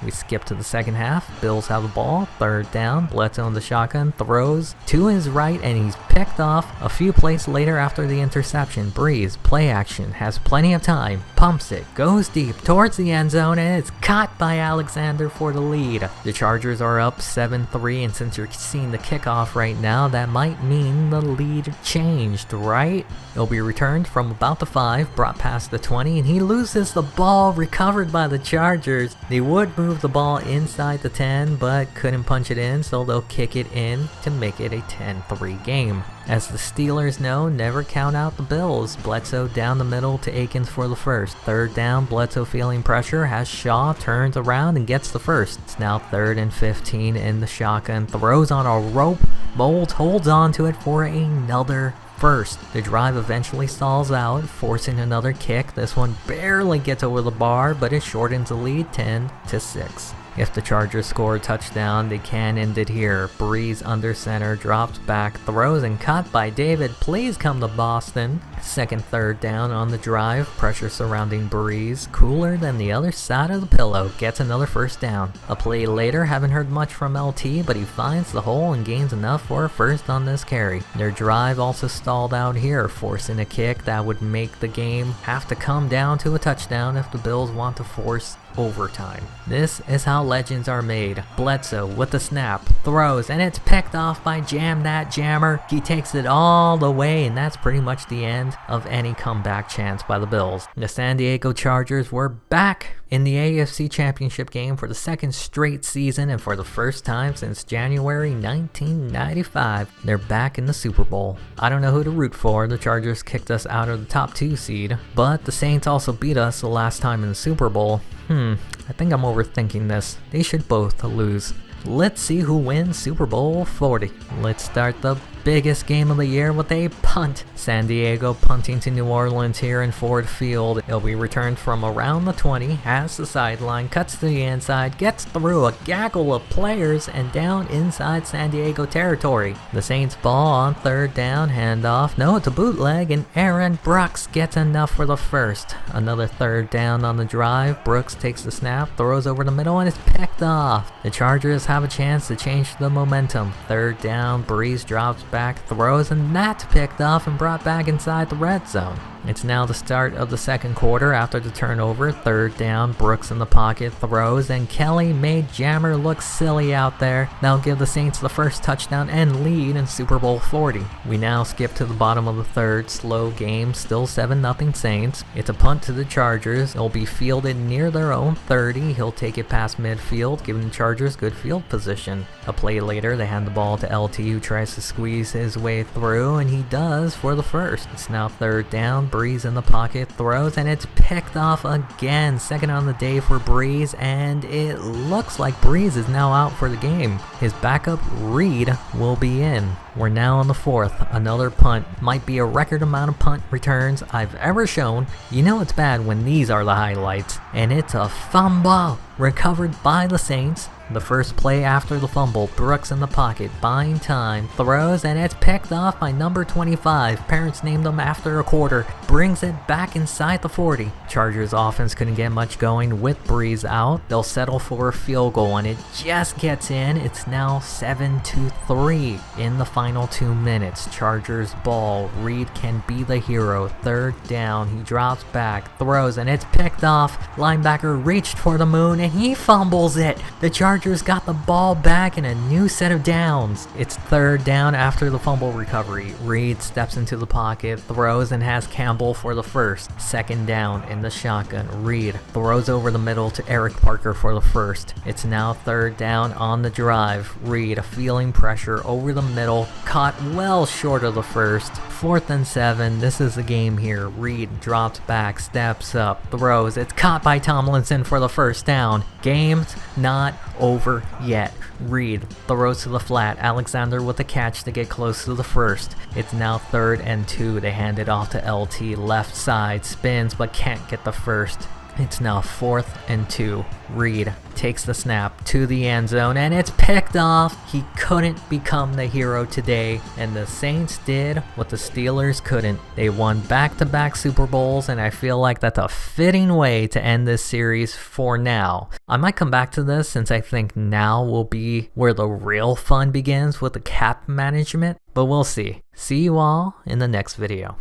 We skip to the second half. Bills have the ball, third down. Bledsoe in the shotgun, throws to his right, and he's picked off a few plays later after the interception. Breeze, play action, has plenty of time, pumps it, goes deep towards the end zone, and it's caught by Alexander for the lead. The Chargers are up 7-3, and since you're seeing the kickoff right now, that might mean the lead changed, right? It'll be returned from about the 5, brought past the 20, and he loses the ball, recovered by the Chargers. They would move the ball inside the 10, but couldn't punch it in, so they'll kick it in to make it a 10-3 game. As the Steelers know, never count out the Bills. Bledsoe down the middle to Akins for the first. Third down, Bledsoe feeling pressure, has Shaw, turns around and gets the first. It's now 3rd and 15 in the shotgun, throws on a rope, Mold holds on to it for another first. The drive eventually stalls out, forcing another kick. This one barely gets over the bar, but it shortens the lead 10-6. If the Chargers score a touchdown, they can end it here. Breeze under center, drops back, throws and caught by David. Please come to Boston. Second, third down on the drive. Pressure surrounding Breeze. Cooler than the other side of the pillow. Gets another first down. A play later, haven't heard much from LT, but he finds the hole and gains enough for a first on this carry. Their drive also stalled out here, forcing a kick that would make the game have to come down to a touchdown if the Bills want to force overtime. This is how legends are made. Bledsoe with the snap, throws, and it's picked off by Jam That Jammer. He takes it all the way, and that's pretty much the end of any comeback chance by the Bills. The San Diego Chargers were back in the AFC Championship game for the 2nd straight season, and for the first time since January 1995, they're back in the Super Bowl. I don't know who to root for. The Chargers kicked us out of the top 2 seed, but the Saints also beat us the last time in the Super Bowl. I think I'm overthinking this. They should both lose. Let's see who wins Super Bowl 40. Let's start the biggest game of the year with a punt. San Diego punting to New Orleans here in Ford Field. It'll be returned from around the 20, has the sideline, cuts to the inside, gets through a gaggle of players and down inside San Diego territory. The Saints ball on third down, handoff. No, it's a bootleg, and Aaron Brooks gets enough for the first. Another third down on the drive. Brooks takes the snap, throws over the middle, and it's picked off. The Chargers have a chance to change the momentum. Third down, Breeze drops back, throws, and that's picked off and brought back inside the red zone. It's now the start of the second quarter after the turnover. Third down, Brooks in the pocket, throws, and Kelly made Jammer look silly out there. That'll give the Saints the first touchdown and lead in Super Bowl 40. We now skip to the bottom of the third. Slow game, still 7-0 Saints. It's a punt to the Chargers. It'll be fielded near their own 30. He'll take it past midfield, giving the Chargers good field position. A play later, they hand the ball to LT, who tries to squeeze his way through, and he does for the first. It's now third down. Breeze in the pocket, throws, and it's picked off again. Second on the day for Breeze, and it looks like Breeze is now out for the game. His backup, Reed, will be in. We're now on the fourth. Another punt. Might be a record amount of punt returns I've ever shown. You know it's bad when these are the highlights. And it's a fumble recovered by the Saints. The first play after the fumble, Brooks in the pocket, buying time, throws, and it's picked off by number 25. Parents named him after a quarter, brings it back inside the 40. Chargers offense couldn't get much going with Breeze out. They'll settle for a field goal, and it just gets in. It's now 7-3 in the final 2 minutes. Chargers ball. Reed can be the hero. Third down. He drops back, throws, and it's picked off. Linebacker reached for the moon, and he fumbles it. The Chargers got the ball back in a new set of downs. It's third down after the fumble recovery. Reed steps into the pocket, throws, and has Campbell for the first. Second down in the shotgun. Reed throws over the middle to Eric Parker for the first. It's now third down on the drive. Reed feeling pressure over the middle, caught well short of the first. 4th and 7. This is the game here. Reed drops back, steps up, throws. It's caught by Tomlinson for the first down. Game's not over yet. Reed throws to the flat. Alexander with a catch to get close to the first. It's now 3rd and 2. They hand it off to LT. Left side, spins but can't get the first. It's now 4th and 2. Reed takes the snap to the end zone, and it's picked off. He couldn't become the hero today, and the Saints did what the Steelers couldn't. They won back-to-back Super Bowls, and I feel like that's a fitting way to end this series for now. I might come back to this since I think now will be where the real fun begins with the cap management, but we'll see. See you all in the next video.